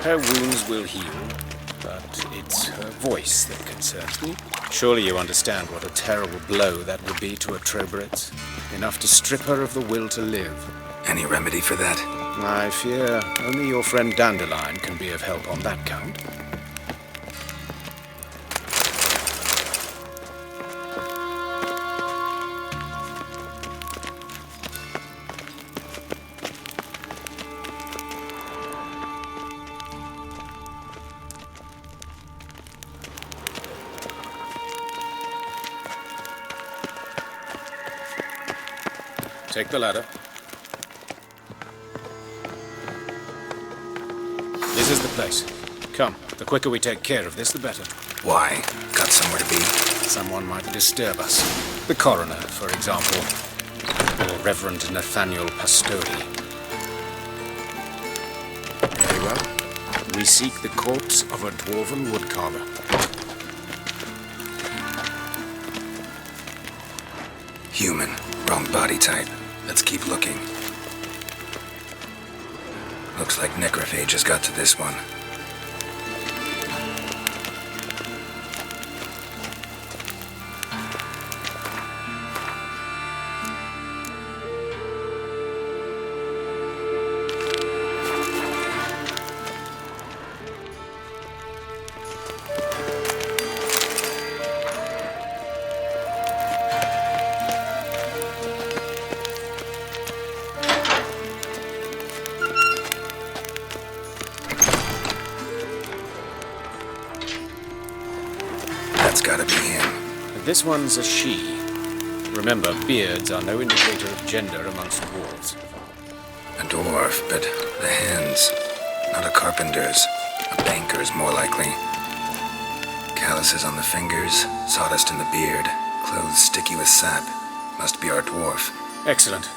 S8: Her wounds will heal, but it's her voice that concerns me. Surely you understand what a terrible blow that would be to a Troberet. Enough to strip her of the will to live.
S11: Any remedy for that?
S8: I fear only your friend Dandelion can be of help on that count. Take the ladder. This is the place. Come, the quicker we take care of this, the better.
S11: Why? Got somewhere to be?
S8: Someone might disturb us. The coroner, for example. Or Reverend Nathaniel Pastori.
S11: Very well.
S8: We seek the corpse of a dwarven woodcarver.
S11: Human. Wrong body type. Let's keep looking. Looks like necrophage has got to this one. That's gotta be him.
S8: This one's a she. Remember, beards are no indicator of gender amongst dwarves.
S11: A dwarf, but the hands. Not a carpenter's. A banker's, more likely. Calluses on the fingers, sawdust in the beard, clothes sticky with sap. Must be our dwarf.
S8: Excellent.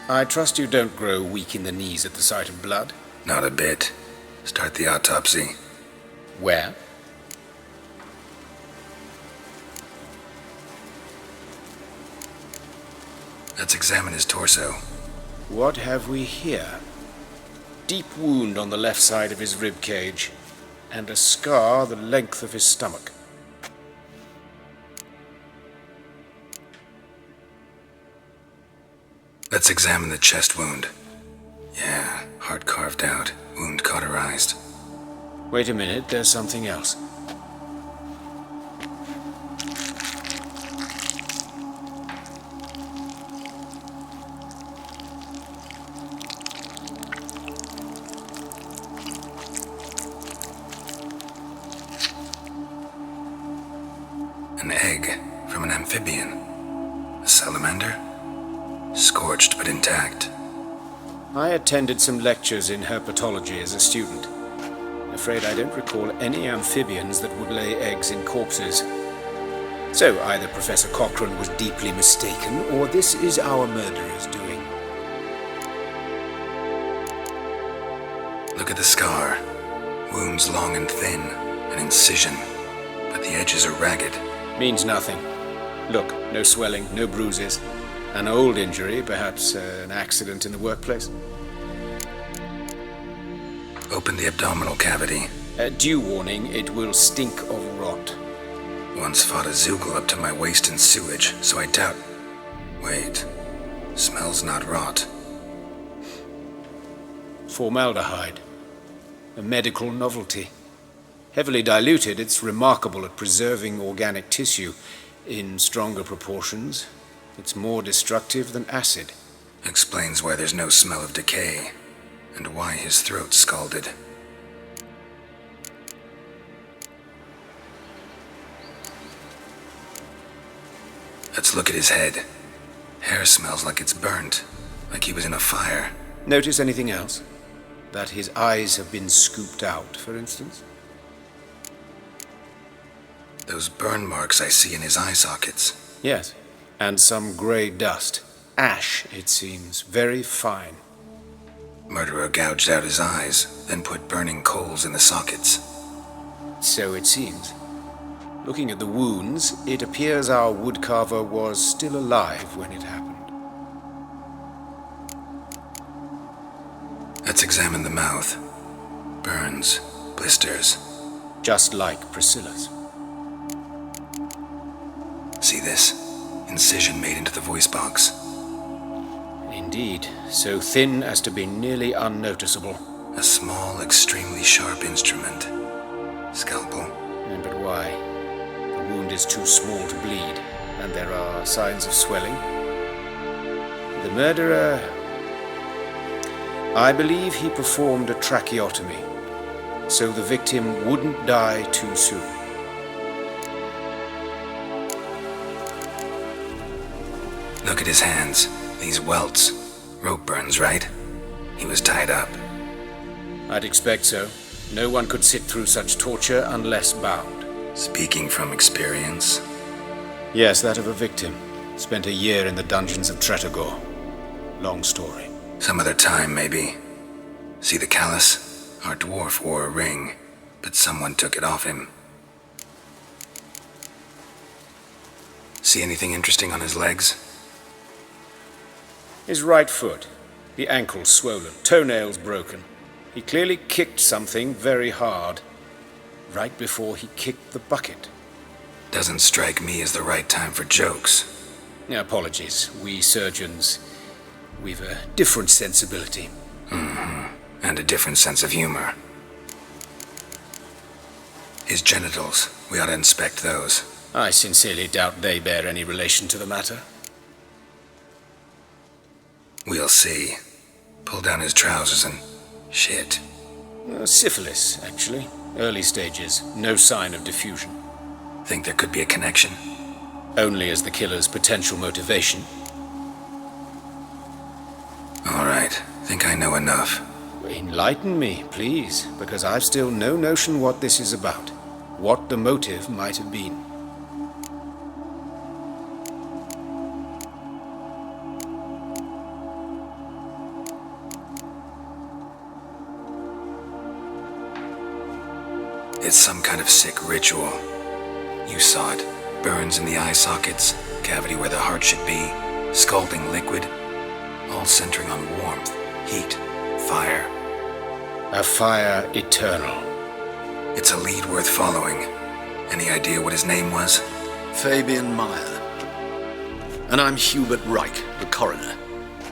S8: I trust you don't grow weak in the knees at the sight of blood?
S11: Not a bit. Start the autopsy.
S8: Where?
S11: Let's examine his torso.
S8: What have we here? Deep wound on the left side of his rib cage, and a scar the length of his stomach.
S11: Let's examine the chest wound. Yeah, heart carved out, wound cauterized.
S8: Wait a minute, there's something else.
S11: An egg from an amphibian. A salamander? Scorched but intact.
S8: I attended some lectures in herpetology as a student. Afraid I don't recall any amphibians that would lay eggs in corpses. So either Professor Cochrane was deeply mistaken, or this is our murderer's doing.
S11: Look at the scar. Wounds long and thin, an incision, but the edges are ragged.
S8: Means nothing. Look, no swelling, no bruises. An old injury, perhaps an accident in the workplace.
S11: Open the abdominal cavity.
S8: Due warning, it will stink of rot.
S11: Once fought a zoogle up to my waist in sewage, so I doubt... Wait. Smells not rot.
S8: Formaldehyde. A medical novelty. Heavily diluted, it's remarkable at preserving organic tissue. In stronger proportions, it's more destructive than acid.
S11: Explains why there's no smell of decay, and why his throat's scalded. Let's look at his head. Hair smells like it's burnt, like he was in a fire.
S8: Notice anything else? That his eyes have been scooped out, for instance?
S11: Those burn marks I see in his eye sockets.
S8: Yes, and some grey dust. Ash, it seems, very fine.
S11: Murderer gouged out his eyes, then put burning coals in the sockets.
S8: So it seems. Looking at the wounds, it appears our woodcarver was still alive when it happened.
S11: Let's examine the mouth. Burns, blisters.
S8: Just like Priscilla's.
S11: See this? Incision made into the voice box.
S8: Indeed, so thin as to be nearly unnoticeable.
S11: A small, extremely sharp instrument. Scalpel.
S8: But why? The wound is too small to bleed, and there are signs of swelling. The murderer... I believe he performed a tracheotomy, so the victim wouldn't die too soon.
S11: Look at his hands. These welts. Rope burns, right? He was tied up.
S8: I'd expect so. No one could sit through such torture unless bound.
S11: Speaking from experience?
S8: Yes, that of a victim. Spent a year in the dungeons of Tretogor. Long story.
S11: Some other time, maybe. See the callus? Our dwarf wore a ring, but someone took it off him. See anything interesting on his legs?
S8: His right foot. The ankle swollen, toenails broken. He clearly kicked something very hard, right before he kicked the bucket.
S11: Doesn't strike me as the right time for jokes.
S8: Apologies. We surgeons, we've a different sensibility.
S11: Mm-hmm. And a different sense of humor. His genitals, we ought to inspect those.
S8: I sincerely doubt they bear any relation to the matter.
S11: We'll see. Pull down his trousers and... shit.
S8: Syphilis, actually. Early stages. No sign of diffusion.
S11: Think there could be a connection?
S8: Only as the killer's potential motivation.
S11: All right. Think I know enough.
S8: Enlighten me, please, because I've still no notion what this is about. What the motive might have been.
S11: It's some kind of sick ritual. You saw it. Burns in the eye sockets, cavity where the heart should be, scalding liquid, all centering on warmth, heat, fire.
S8: A fire eternal.
S11: It's a lead worth following. Any idea what his name was?
S9: Fabian Meyer. And I'm Hubert Reich, the coroner.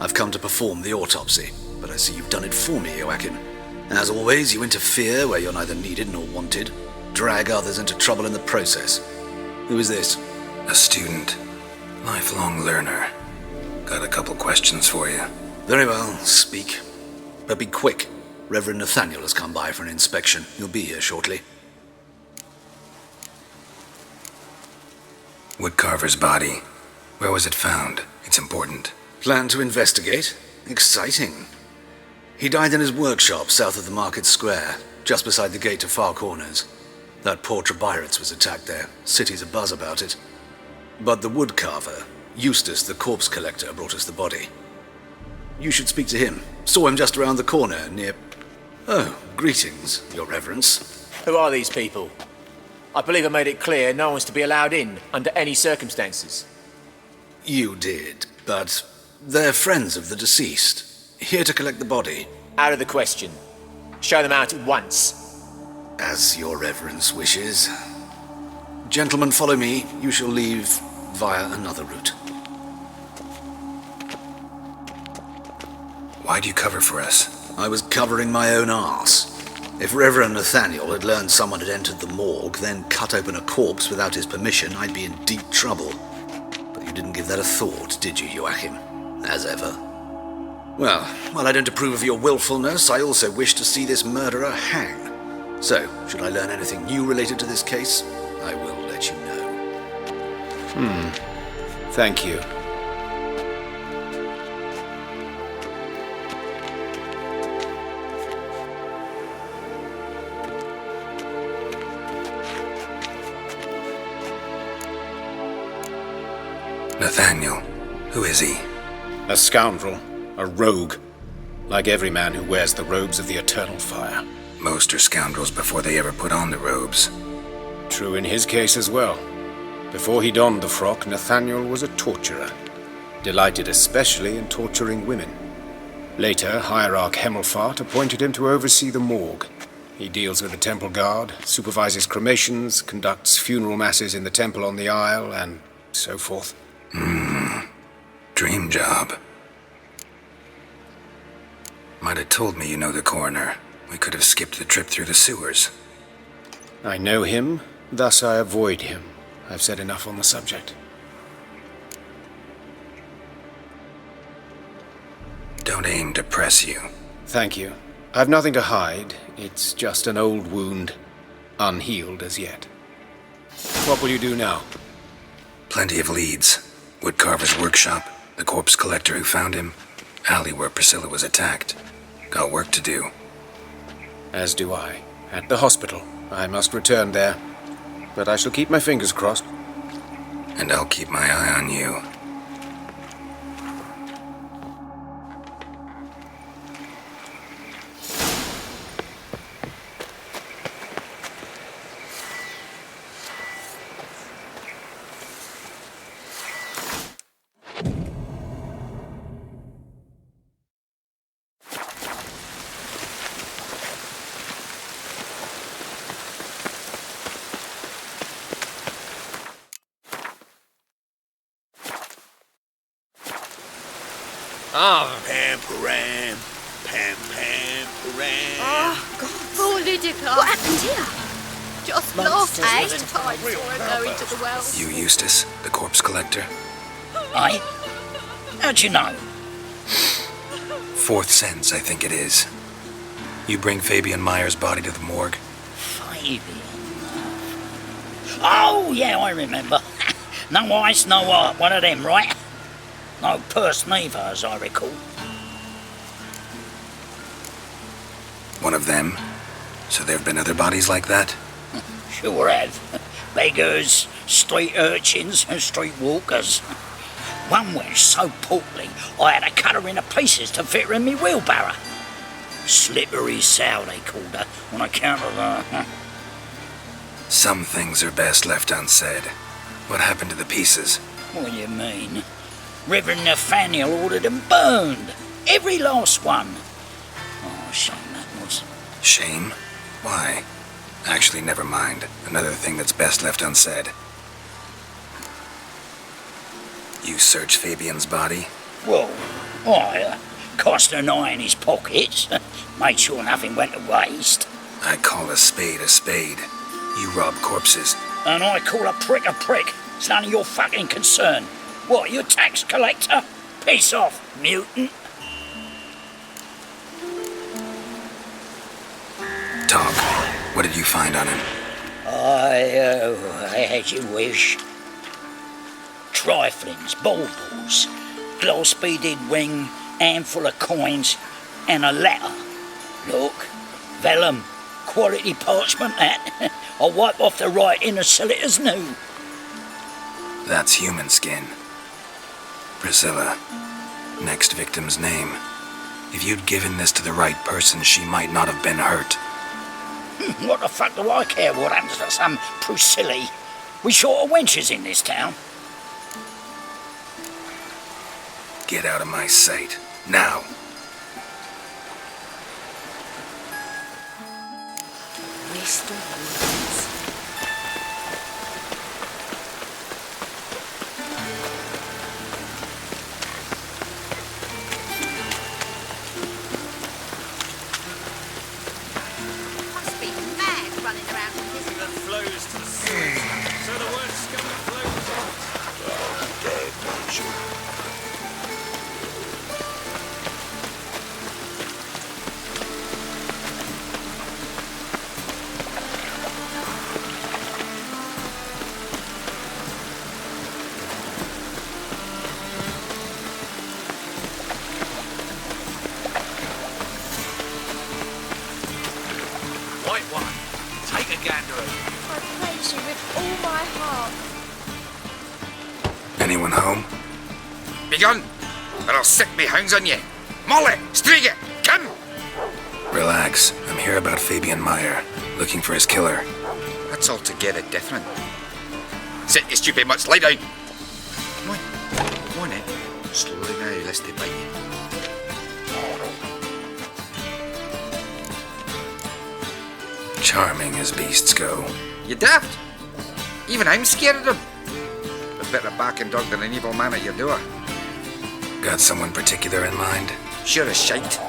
S9: I've come to perform the autopsy, but I see you've done it for me, Joachim. As always, you interfere where you're neither needed nor wanted, drag others into trouble in the process. Who is this?
S11: A student. Lifelong learner. Got a couple questions for you.
S9: Very well, speak. But be quick. Reverend Nathaniel has come by for an inspection. He'll be here shortly.
S11: Woodcarver's body. Where was it found? It's important.
S9: Plan to investigate? Exciting. He died in his workshop south of the market square, just beside the gate to Far Corners. That poor Trebirates was attacked there. City's abuzz about it. But the woodcarver, Eustace the corpse collector, brought us the body. You should speak to him. Saw him just around the corner near... Oh, greetings, Your Reverence.
S22: Who are these people? I believe I made it clear no one's to be allowed in under any circumstances.
S9: You did, but they're friends of the deceased. Here to collect the body.
S22: Out of the question. Show them out at once.
S9: As Your Reverence wishes. Gentlemen, follow me. You shall leave via another route.
S11: Why'd you cover for us?
S9: I was covering my own arse. If Reverend Nathaniel had learned someone had entered the morgue, then cut open a corpse without his permission, I'd be in deep trouble. But you didn't give that a thought, did you, Joachim? As ever. Well, while I don't approve of your willfulness, I also wish to see this murderer hang. So, should I learn anything new related to this case, I will let you know.
S8: Thank you.
S11: Nathaniel. Who is he?
S8: A scoundrel. A rogue. Like every man who wears the robes of the eternal fire.
S11: Most are scoundrels before they ever put on the robes.
S8: True in his case as well. Before he donned the frock, Nathaniel was a torturer. Delighted especially in torturing women. Later, Hierarch Hemmelfart appointed him to oversee the morgue. He deals with the temple guard, supervises cremations, conducts funeral masses in the temple on the Isle, and so forth.
S11: Dream job. Might have told me you know the coroner. We could have skipped the trip through the sewers.
S8: I know him, thus I avoid him. I've said enough on the subject.
S11: Don't aim to press you.
S8: Thank you. I've nothing to hide. It's just an old wound, unhealed as yet. What will you do now?
S11: Plenty of leads. Woodcarver's workshop, the corpse collector who found him, alley where Priscilla was attacked. Got work to do.
S8: As do I. At the hospital. I must return there. But I shall keep my fingers crossed.
S11: And I'll keep my eye on you.
S16: Ah.
S1: Pam-param, pam-pam-param.
S3: Oh, God. Poor Lydica.
S19: What happened here?
S3: Just lost time saw her go into the well.
S11: You Eustace, the corpse collector?
S5: Aye? How'd you know?
S11: Fourth sense, I think it is. You bring Fabian Meyer's body to the morgue?
S5: Fabian? Oh, yeah, I remember. No eyes, no heart, one of them, right? No purse neither, as I recall.
S11: One of them? So there have been other bodies like that?
S5: Sure have. Beggars, street urchins, and street walkers. One went so portly, I had to cut her into pieces to fit her in me wheelbarrow. Slippery sow, they called her, on account of her.
S11: Some things are best left unsaid. What happened to the pieces?
S5: What do you mean? Reverend Nathaniel ordered them burned. Every last one. Oh, shame that was.
S11: Shame? Why? Actually, never mind. Another thing that's best left unsaid. You searched Fabian's body?
S5: Well, I cast an eye in his pockets. Made sure nothing went to waste.
S11: I call a spade a spade. You rob corpses.
S5: And I call a prick a prick. It's none of your fucking concern. What, you tax collector? Piss off, mutant.
S11: Talk. What did you find on him?
S5: As you wish. Triflings, baubles, gloss-beaded ring, handful of coins, and a letter. Look, vellum, quality parchment that. I'll wipe off the writing and sell it as new.
S11: That's human skin. Priscilla. Next victim's name. If you'd given this to the right person, she might not have been hurt.
S5: What the fuck do I care what happens to some Priscilla? We short of wenches in this town.
S11: Get out of my sight. Now.
S19: Mr.
S20: Must be mad running around in this.
S10: That flows to the sewers. So the word scum flows out.
S1: Dead, bonjour.
S2: White one, take a gander at it.
S20: I praise you with all my heart.
S11: Anyone home?
S2: Begun, or I'll sick me hounds on you. Molly, Striga, come!
S11: Relax. I'm here about Fabian Meyer, looking for his killer.
S2: That's altogether different. Sit, you stupid mutts, lie down. Come on, eh? Slowly now, lest they bite you.
S11: Charming as beasts go.
S2: You daft? Even I'm scared of them. A better backing dog than an evil man at your door.
S11: Got someone particular in mind?
S2: Sure as shite.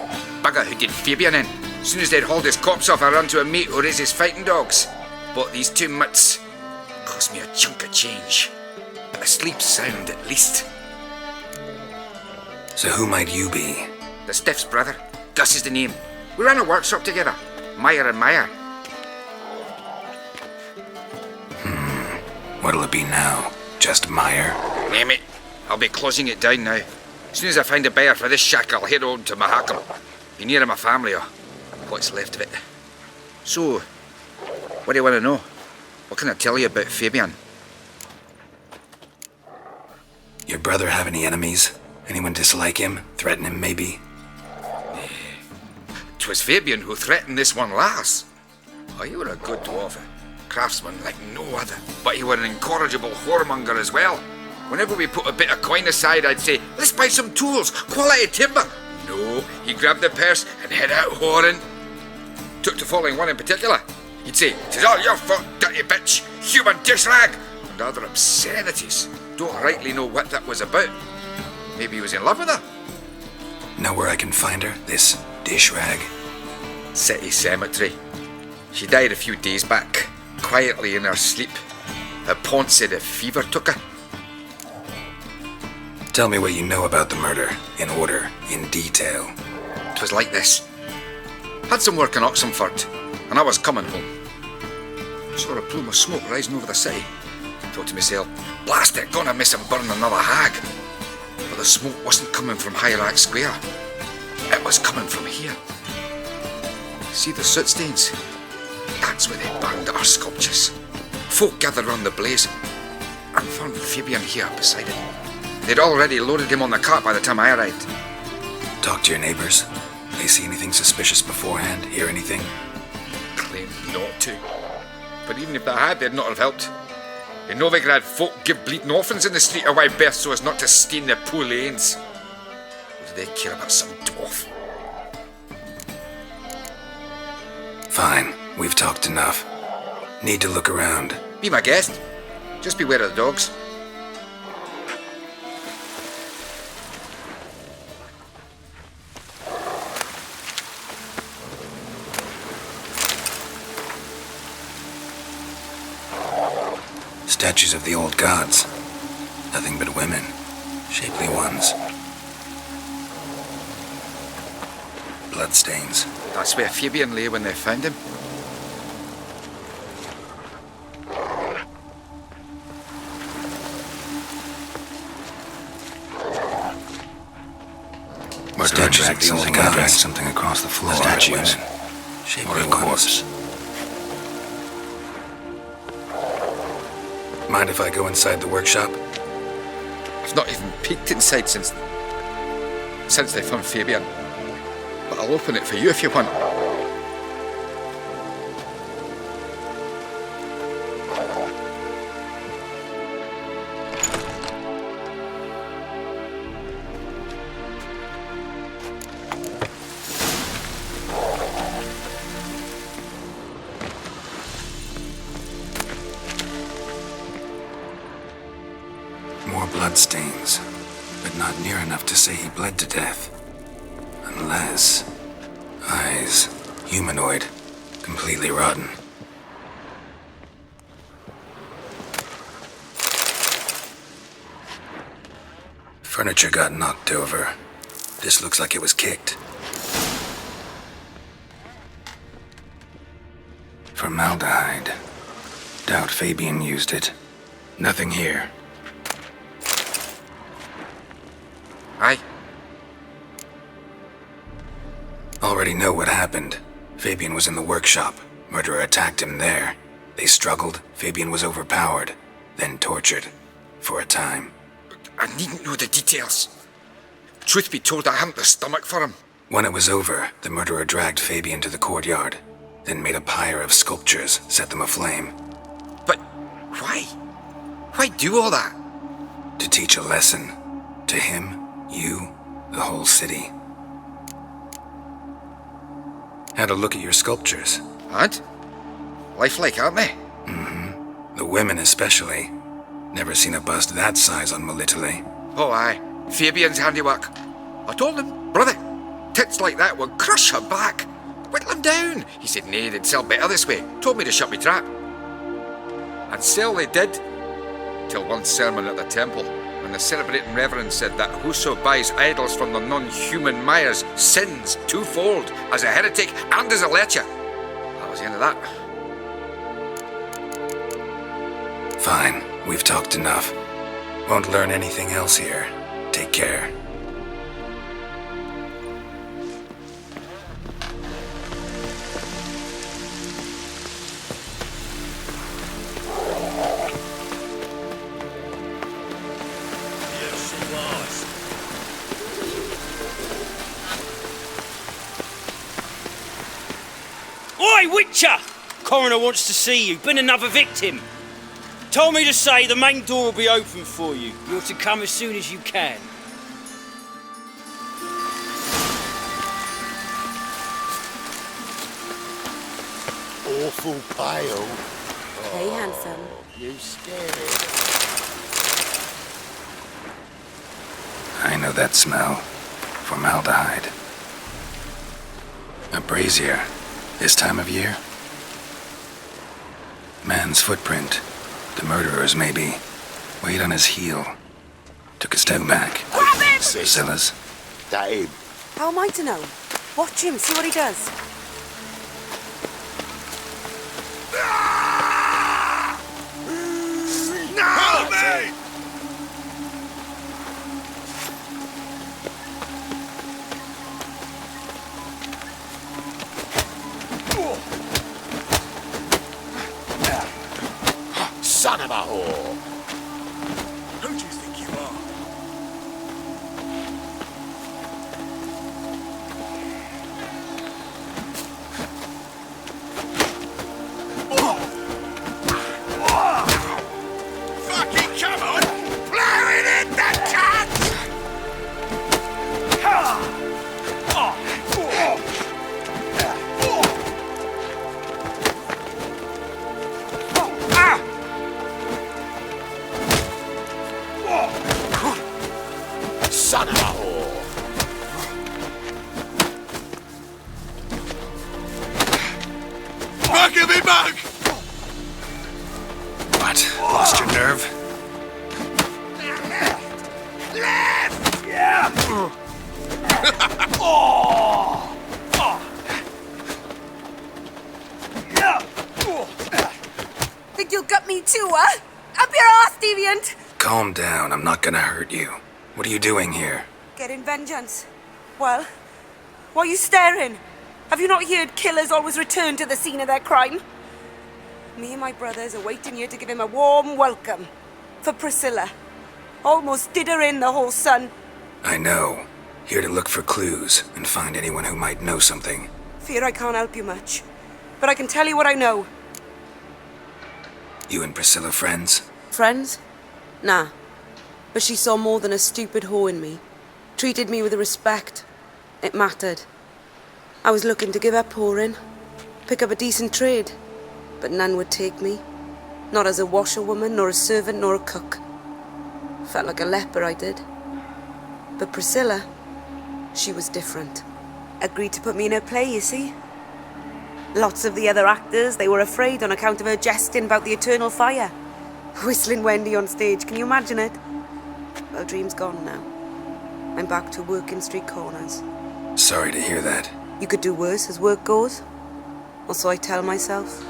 S2: Bugger who did Fabian in. As soon as they'd hauled his corpse off, I ran to a mate who raises fighting dogs. Bought these 2 mutts. Cost me a chunk of change. But I sleep sound at least.
S11: So who might you be?
S2: The Stiff's brother. Gus is the name. We ran a workshop together. Meyer and Meyer.
S11: What'll it be now? Just Meyer?
S2: Name it. I'll be closing it down now. As soon as I find a buyer for this shack, I'll head on to Mahakam. Be near my family or what's left of it. So, what do you want to know? What can I tell you about Fabian?
S11: Your brother have any enemies? Anyone dislike him? Threaten him, maybe?
S2: 'Twas Fabian who threatened this one last. Oh, you were a good dwarf. Craftsman like no other. But you were an incorrigible whoremonger as well. Whenever we put a bit of coin aside, I'd say, let's buy some tools, quality timber. No, he grabbed the purse and head out whoring. Took to following one in particular. He'd say, "'Tis all your fault, dirty bitch, human dish rag," and other obscenities. Don't rightly know what that was about. Maybe he was in love with her.
S6: Know where I can find her? This dish rag?
S13: City cemetery. She died a few days back, quietly in her sleep. Her pont said a fever took her.
S6: Tell me what you know about the murder, in order, in detail.
S13: 'Twas like this. Had some work in Oxenford, and I was coming home. Saw a plume of smoke rising over the city. Thought to myself, blast it, gonna miss and burn another hag. But the smoke wasn't coming from Hierarch Square. It was coming from here. See the soot stains? That's where they burned our sculptures. Folk gathered round the blaze and found Fabian here beside it. They'd already loaded him on the cart by the time I arrived.
S6: Talk to your neighbors. They see anything suspicious beforehand? Hear anything?
S13: Claimed not to. But even if they had, they'd not have helped. In Novigrad, folk give bleeding orphans in the street a wide berth so as not to stain their poor lanes. What do they care about some dwarf?
S6: Fine, we've talked enough. Need to look around.
S13: Be my guest. Just beware of the dogs.
S6: Statues of the old gods. Nothing but women. Shapely ones. Bloodstains.
S13: That's where Fabian lay when they found him.
S6: Murderer dragged the old god. Dragged something across the floor. Statues. Shapely ones. Mind if I go inside the workshop?
S13: I've not even peeked inside since they found Fabian. But I'll open it for you if you want.
S6: More bloodstains, but not near enough to say he bled to death. Unless... eyes. Humanoid. Completely rotten. Furniture got knocked over. This looks like it was kicked. Formaldehyde. Doubt Fabian used it. Nothing here.
S13: Aye.
S6: Already know what happened. Fabian was in the workshop. Murderer attacked him there. They struggled. Fabian was overpowered, then tortured. For a time.
S13: I needn't know the details. Truth be told, I hadn't the stomach for him.
S6: When it was over, the murderer dragged Fabian to the courtyard, then made a pyre of sculptures, set them aflame.
S13: But why? Why do all that?
S6: To teach a lesson. To him, you, the whole city. Had a look at your sculptures.
S13: Had? Lifelike, aren't they?
S6: The women especially. Never seen a bust that size on Melitele.
S13: Oh, aye. Fabian's handiwork. I told him, brother, tits like that would crush her back. Whittle him down. He said, nay, they'd sell better this way. Told me to shut me trap. And sell they did. Till one sermon at the temple, when the celebrating reverend said that whoso buys idols from the non-human Myers sins twofold, as a heretic and as a lecher. That was the end of that.
S6: Fine, we've talked enough. Won't learn anything else here. Take care.
S10: Oi, Witcher! Coroner wants to see you. Been another victim. Told me to say the main door will be open for you. You're to come as soon as you can.
S17: Awful pale.
S14: Hey, handsome.
S17: You scared.
S6: I know that smell. Formaldehyde. A brazier. This time of year? Man's footprint. The murderer's maybe. Weight on his heel. Took a step back.
S12: Grab him!
S6: Priscilla's.
S12: That him. How am I to know? Watch him, see what he does.
S17: No, mate!
S12: Son of a whore!
S17: Who do you think you are? Fucking come on! Blow it in the cat!
S12: Son of a whore!
S17: Back of me back!
S6: What? Lost your nerve?
S17: Left! Yeah!
S12: Think you'll gut me too, huh? Up your ass, deviant!
S6: Calm down, I'm not gonna hurt you. What are you doing here?
S12: Getting vengeance. Well, why are you staring? Have you not heard killers always return to the scene of their crime? Me and my brothers are waiting here to give him a warm welcome. For Priscilla. Almost did her in, the whole son.
S6: I know. Here to look for clues and find anyone who might know something.
S12: Fear I can't help you much. But I can tell you what I know.
S6: You and Priscilla friends?
S12: Friends? Nah. But she saw more than a stupid whore in me. Treated me with respect. It mattered. I was looking to give her pouring. Pick up a decent trade. But none would take me. Not as a washerwoman, nor a servant, nor a cook. Felt like a leper, I did. But Priscilla, she was different. Agreed to put me in her play, you see. Lots of the other actors, they were afraid on account of her jesting about the eternal fire. Whistling Wendy on stage, can you imagine it? Well, dream's gone now. I'm back to working street corners.
S6: Sorry to hear that.
S12: You could do worse as work goes. Or so I tell myself.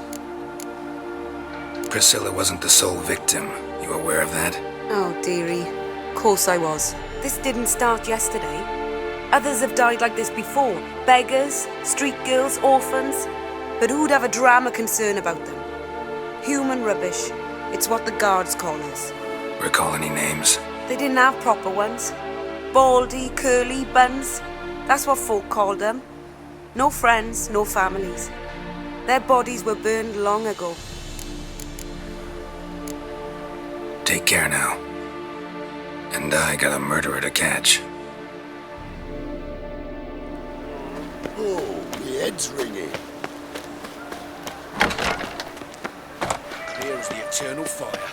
S6: Priscilla wasn't the sole victim. You aware of that?
S12: Oh, dearie. Course I was. This didn't start yesterday. Others have died like this before. Beggars, street girls, orphans. But who'd have a drama concern about them? Human rubbish. It's what the guards call us.
S6: Recall any names?
S12: They didn't have proper ones. Baldy, curly, buns. That's what folk called them. No friends, no families. Their bodies were burned long ago.
S6: Take care now. And I got a murderer to catch.
S17: Oh, my head's ringing. Here's the eternal fire.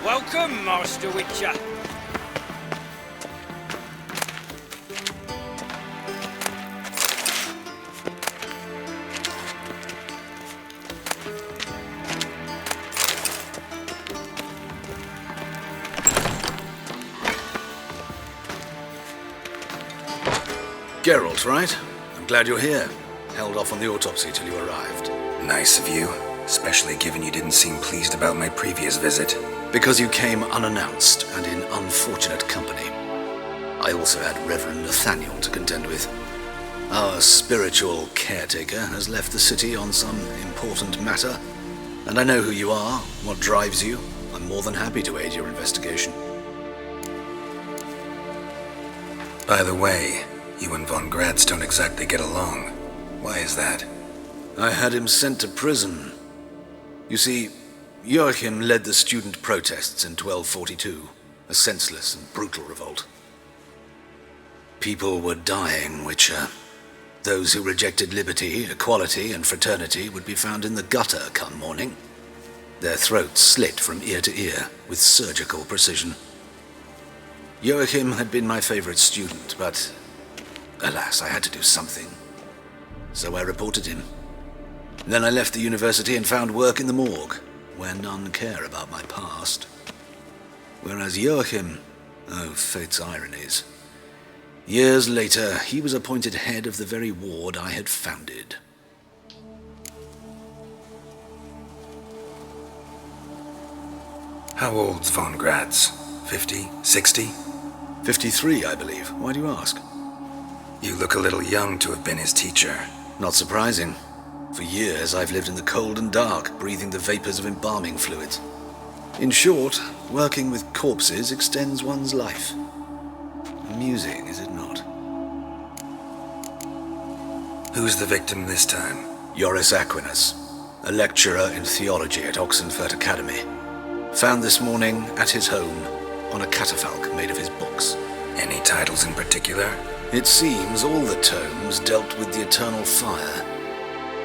S10: Welcome, Master Witcher.
S9: Geralt, right? I'm glad you're here. Held off on the autopsy till you arrived.
S6: Nice of you, especially given you didn't seem pleased about my previous visit.
S9: Because you came unannounced and in unfortunate company. I also had Reverend Nathaniel to contend with. Our spiritual caretaker has left the city on some important matter, and I know who you are, what drives you. I'm I'm more than happy to aid your investigation.
S6: By the way, you and von Gratz don't exactly get along. Why is that?
S9: I had him sent to prison. You see, Joachim led the student protests in 1242, a senseless and brutal revolt. People were dying, Witcher. Those who rejected liberty, equality, and fraternity would be found in the gutter come morning. Their throats slit from ear to ear with surgical precision. Joachim had been my favorite student, but alas, I had to do something. So I reported him. Then I left the university and found work in the morgue, where none care about my past. Whereas Joachim, oh, fate's ironies. Years later, he was appointed head of the very ward I had founded.
S6: How old's von Gratz? 50? 60?
S9: 53, I believe. Why do you ask?
S6: You look a little young to have been his teacher.
S9: Not surprising. For years, I've lived in the cold and dark, breathing the vapors of embalming fluids. In short, working with corpses extends one's life. Amusing, is it not?
S6: Who's the victim this time?
S9: Joris Aquinas, a lecturer in theology at Oxenfurt Academy. Found this morning at his home on a catafalque made of his books.
S6: Any titles in particular?
S9: It seems all the tomes dealt with the eternal fire.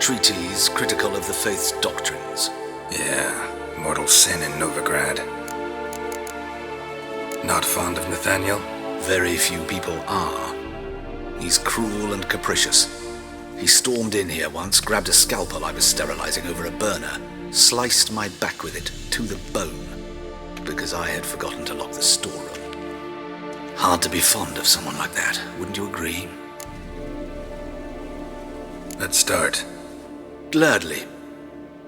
S9: Treatises critical of the faith's doctrines.
S6: Yeah, mortal sin in Novigrad. Not fond of Nathaniel?
S9: Very few people are. He's cruel and capricious. He stormed in here once, grabbed a scalpel I was sterilizing over a burner, sliced my back with it to the bone, because I had forgotten to lock the storeroom. Hard to be fond of someone like that, wouldn't you agree?
S6: Let's start.
S9: Gladly.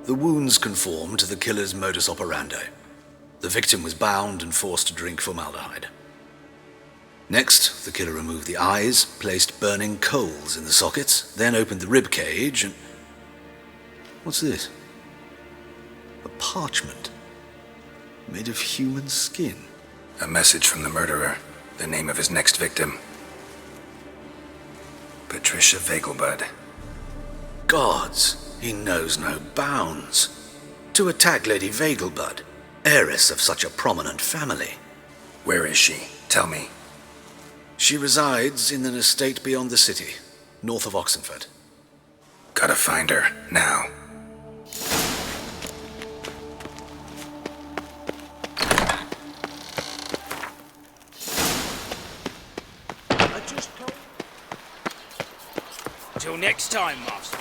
S9: The wounds conform to the killer's modus operandi. The victim was bound and forced to drink formaldehyde. Next, the killer removed the eyes, placed burning coals in the sockets, then opened the rib cage and... What's this? A parchment made of human skin.
S6: A message from the murderer. The name of his next victim. Patricia Vegelbud.
S9: Gods, he knows no bounds. To attack Lady Vegelbud, heiress of such a prominent family.
S6: Where is she? Tell me.
S9: She resides in an estate beyond the city, north of Oxenfurt.
S6: Gotta find her, now.
S10: Till next time, Master.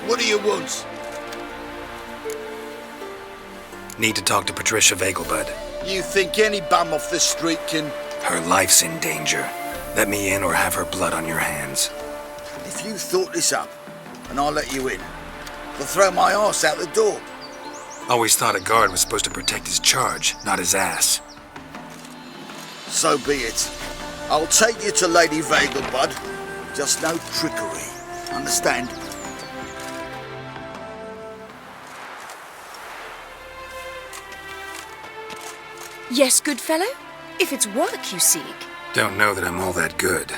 S17: What do you want?
S6: Need to talk to Patricia Vegelbud.
S17: You think any bum off the street can...
S6: Her life's in danger. Let me in or have her blood on your hands.
S17: If you thought this up, and I'll let you in, they'll throw my arse out the door.
S6: Always thought a guard was supposed to protect his charge, not his ass.
S17: So be it. I'll take you to Lady Vegelbud. Just no trickery. Understand?
S14: Yes, good fellow? If it's work you seek.
S6: Don't know that I'm all that good.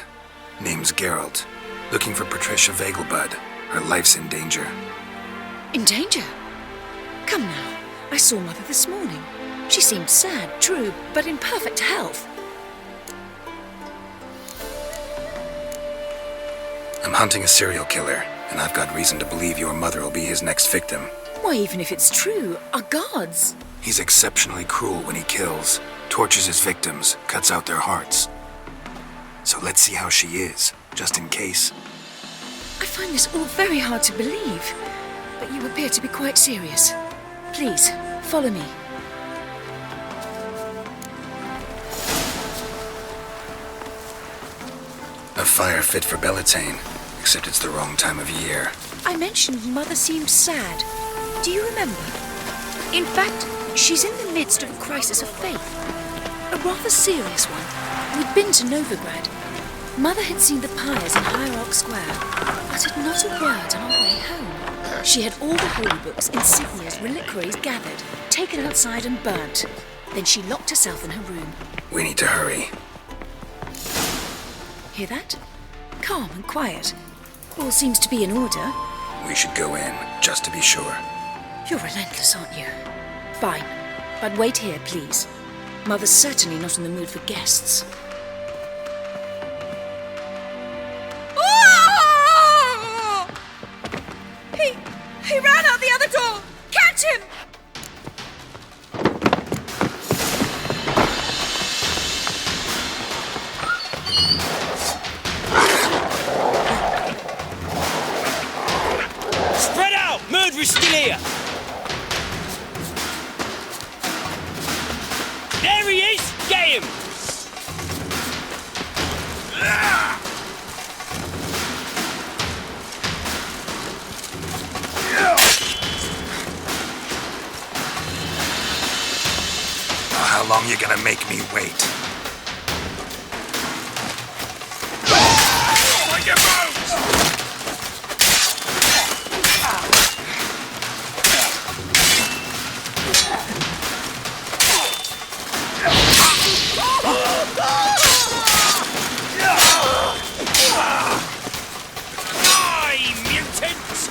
S6: Name's Geralt. Looking for Patricia Vegelbud. Her life's in danger.
S14: In danger? Come now. I saw Mother this morning. She seemed sad, true, but in perfect health.
S6: I'm hunting a serial killer, and I've got reason to believe your mother will be his next victim.
S19: Why, even if it's true, our guards.
S6: He's exceptionally cruel when he kills, tortures his victims, cuts out their hearts. So let's see how she is, just in case.
S19: I find this all very hard to believe, but you appear to be quite serious. Please, follow me.
S6: A fire fit for Bellatane, except it's the wrong time of year.
S19: I mentioned Mother seemed sad. Do you remember? In fact, she's in the midst of a crisis of faith. A rather serious one. We'd been to Novigrad. Mother had seen the pyres in Hierarch Square, uttered not a word on our way home. She had all the holy books, insignias, reliquaries gathered, taken outside and burnt. Then she locked herself in her room.
S6: We need to hurry.
S19: Hear that? Calm and quiet. All seems to be in order.
S6: We should go in, just to be sure.
S19: You're relentless, aren't you? Fine. But wait here, please. Mother's certainly not in the mood for guests.
S14: Oh! He ran out the other door! Catch him!
S10: Spread out! Murderer's still here! There he is! Get him!
S6: How long you gonna make me wait?
S2: On your bones!
S10: Die, mutants!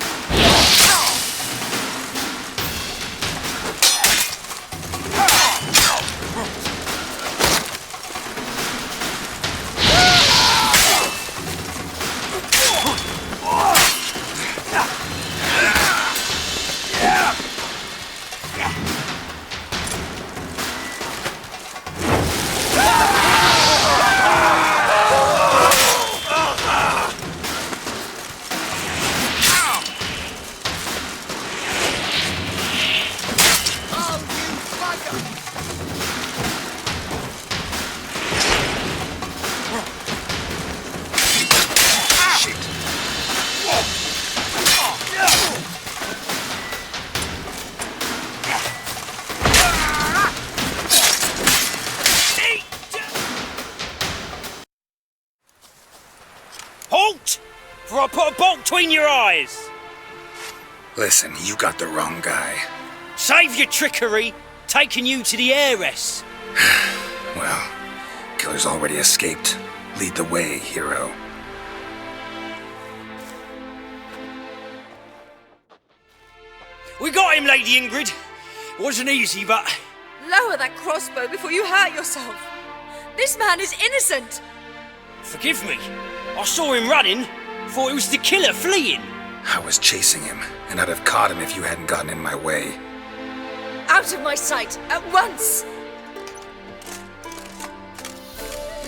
S10: Halt! For I put a bolt between your eyes!
S6: Listen, you got the wrong guy.
S10: Save your trickery, taking you to the heiress.
S6: Well, killer's already escaped. Lead the way, hero.
S10: We got him, Lady Ingrid. Wasn't easy, but...
S14: Lower that crossbow before you hurt yourself. This man is innocent.
S10: Forgive me. I saw him running. Thought it was the killer fleeing.
S6: I was chasing him, and I'd have caught him if you hadn't gotten in my way.
S14: Out of my sight, at once!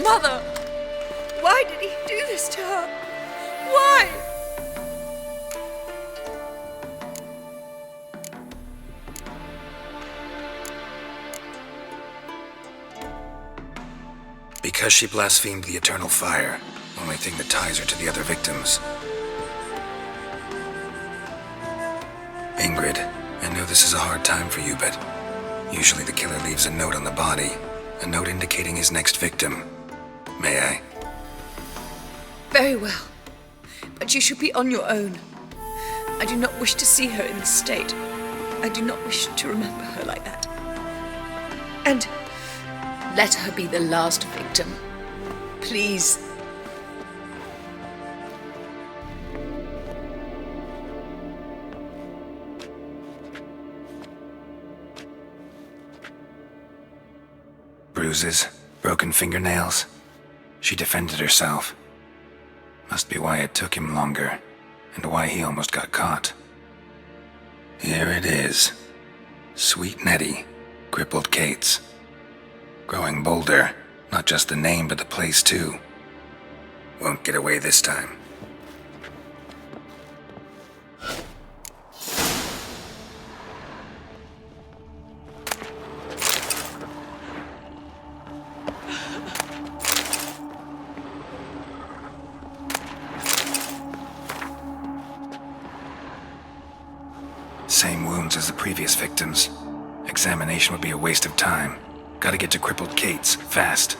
S14: Mother! Why did he do this to her? Why?
S6: Because she blasphemed the eternal fire, only thing that ties her to the other victims. Ingrid, I know this is a hard time for you, but usually the killer leaves a note on the body, a note indicating his next victim. May I?
S14: Very well. But you should be on your own. I do not wish to see her in this state. I do not wish to remember her like that. And let her be the last victim. Please.
S6: Bruises, broken fingernails. She defended herself. Must Must be why it took him longer, and why he almost got caught. Here it is. Sweet Nettie, crippled Kate's. Growing bolder, not just the name but the place too. Won't get away this time. Same wounds as the previous victims. Examination would be a waste of time. Gotta get to crippled Kate's, fast.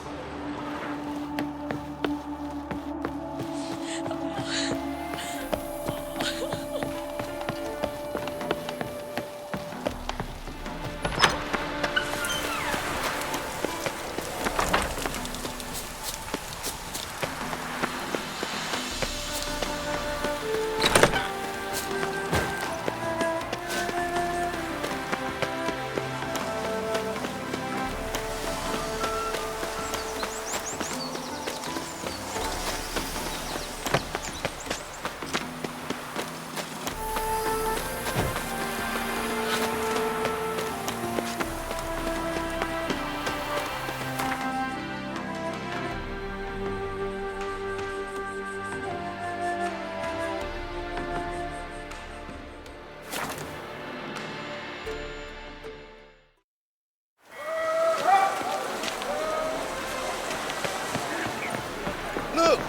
S1: Look!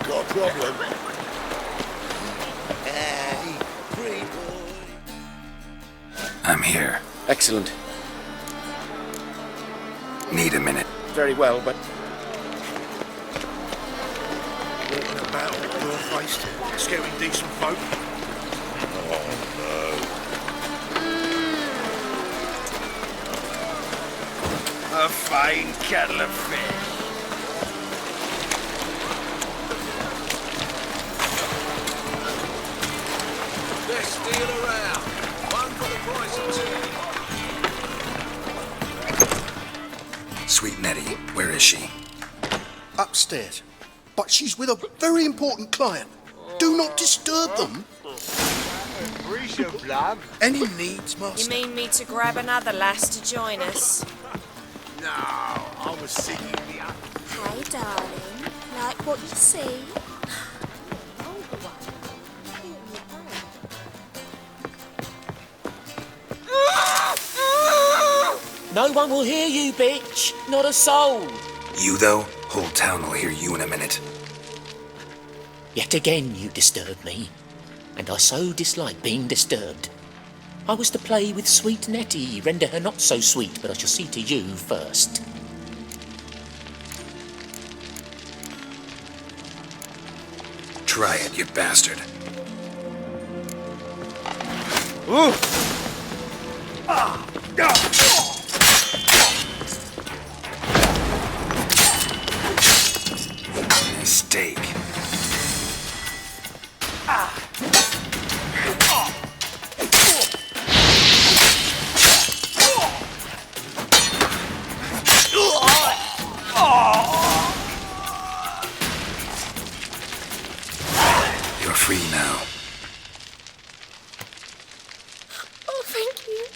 S1: Got a problem. Hey, pretty boy.
S6: I'm here.
S8: Excellent.
S6: Need a minute.
S8: Very well, but...
S1: Walking about, door-faced, scaring decent folk. Oh, no. A fine kettle of fish.
S2: Best deal around. One for the price of two.
S6: Sweet Nettie, where is she?
S1: Upstairs. But she's with a very important client. Do not disturb them. Any needs,
S4: You
S1: Master?
S4: mean me to grab another lass to join us?
S1: No, I was singing the other.
S20: Hey, darling. Like what you see?
S22: No one will hear you, bitch. Not a soul.
S6: You, though? Whole town will hear you in a minute.
S22: Yet again you disturb me, and I so dislike being disturbed. I was to play with sweet Nettie, render her not so sweet, but I shall see to you first.
S6: Try it, you bastard.
S1: Ooh.
S6: Mistake. You're free now.
S14: Oh, thank you.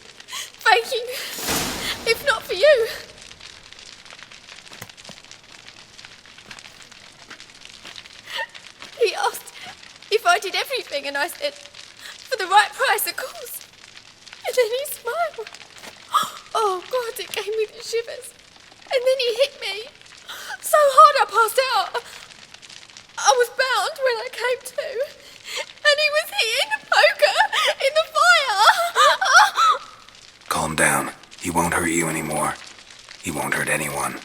S14: Thank you. If not for you. He asked if I did everything, and I said, for the right price, of course. And then he smiled. Oh, God, it gave me the shivers. And then he hit me so hard I passed out. I was bound when I came to. And he was hitting the poker in the fire.
S6: Calm down. He won't hurt you anymore. He won't hurt anyone.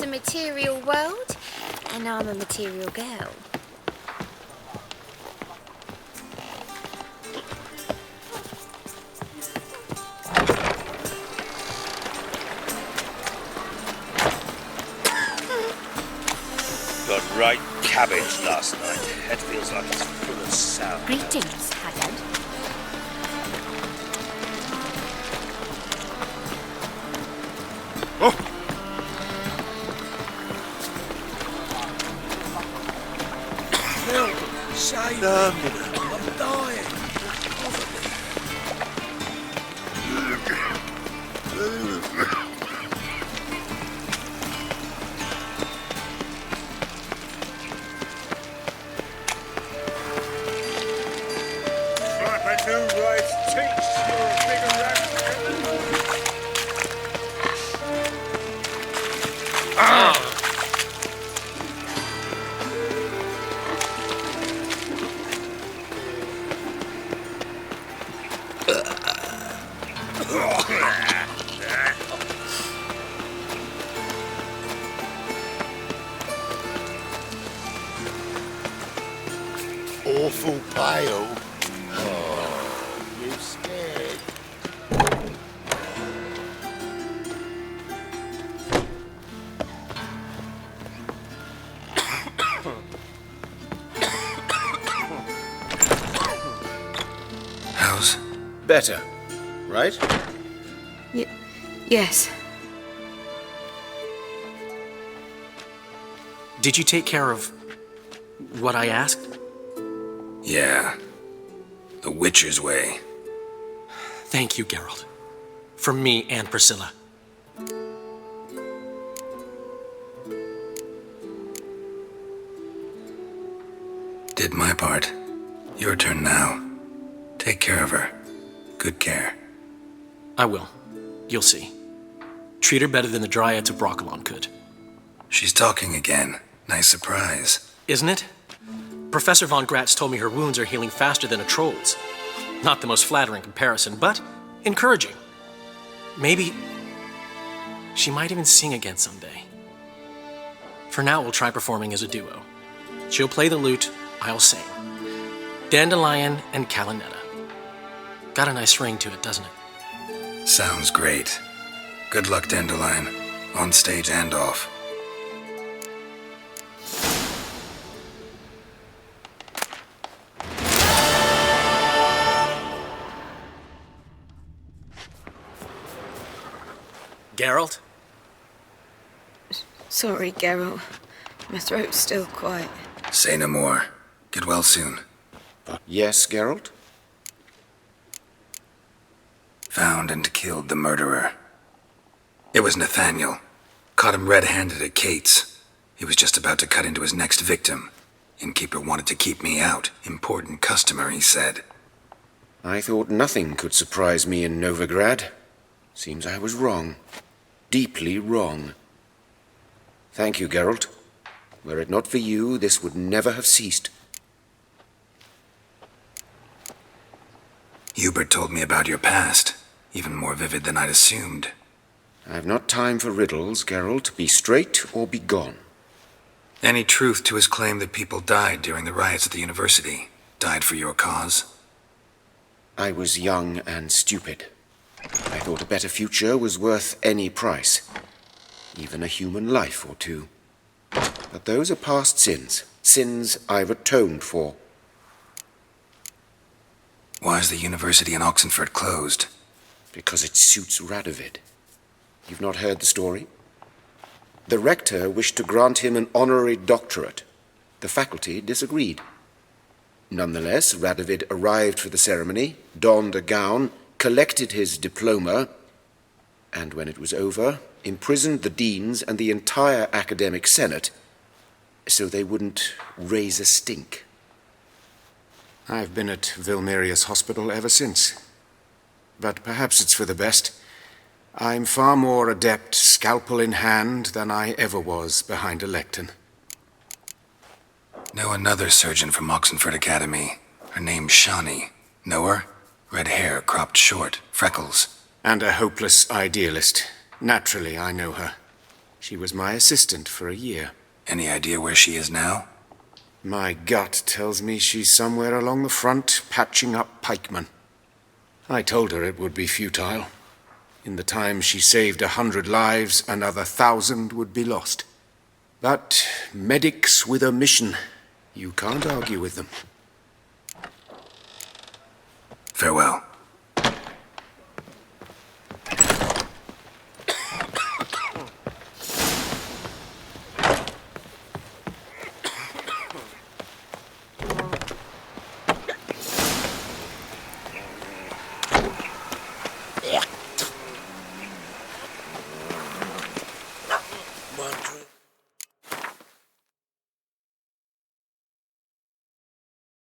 S20: It's a material world, and I'm a material girl.
S8: Got right cabbage last night. Head feels like it's full of sour.
S22: Greetings, Haggard.
S8: Oh!
S7: Shame. I'm dying.
S8: Slap a new rice cheeks. You're a bigger rat.
S17: Awful pale. Oh, you scared?
S6: How's?
S8: Better, right?
S12: Yes.
S18: Did you take care of what I asked?
S6: Yeah. The Witcher's way.
S18: Thank you, Geralt. From me and Priscilla.
S6: Did my part. Your turn now. Take care of her. Good care.
S18: I will. You'll see. Treat her better than the Dryads of Broccolon could.
S6: She's talking again. Nice surprise.
S18: Isn't it? Professor Von Gratz told me her wounds are healing faster than a troll's. Not the most flattering comparison, but encouraging. Maybe she might even sing again someday. For now, we'll try performing as a duo. She'll play the lute, I'll sing. Dandelion and Calinetta. Got a nice ring to it, doesn't it?
S6: Sounds great. Good luck, Dandelion. On stage and off.
S18: Geralt?
S12: Sorry, Geralt. My throat's still quiet.
S6: Say no more. Get well soon.
S8: Yes, Geralt?
S6: Found and killed the murderer. It was Nathaniel. Caught him red-handed at Kate's. He was just about to cut into his next victim. Innkeeper wanted to keep me out. Important customer, he said.
S8: I thought nothing could surprise me in Novigrad. Seems I was wrong. Deeply wrong. Thank you, Geralt. Were it not for you, this would never have ceased.
S6: Hubert told me about your past. Even more vivid than I'd assumed.
S8: I've not time for riddles, Geralt. Be straight or be gone.
S6: Any truth to his claim that people died during the riots at the university? Died for your cause?
S8: I was young and stupid. I thought a better future was worth any price. Even a human life or two. But those are past sins. Sins I've atoned for.
S6: Why is the university in Oxenford closed?
S8: Because it suits Radovid. You've not heard the story? The rector wished to grant him an honorary doctorate. The faculty disagreed. Nonetheless, Radovid arrived for the ceremony, donned a gown, collected his diploma, and when it was over, imprisoned the deans and the entire academic senate so they wouldn't raise a stink.
S15: I've been at Vilmerius Hospital ever since. But perhaps it's for the best. I'm far more adept, scalpel in hand, than I ever was behind a lectern.
S6: Know another surgeon from Oxenford Academy. Her name's Shawnee. Know her? Red hair, cropped short, freckles.
S15: And a hopeless idealist. Naturally, I know her. She was my assistant for a year.
S6: Any idea where she is now?
S15: My gut tells me she's somewhere along the front, patching up pikemen. I told her it would be futile. In the time she saved 100 lives, another 1,000 would be lost. But medics with a mission, you can't argue with them.
S6: Farewell.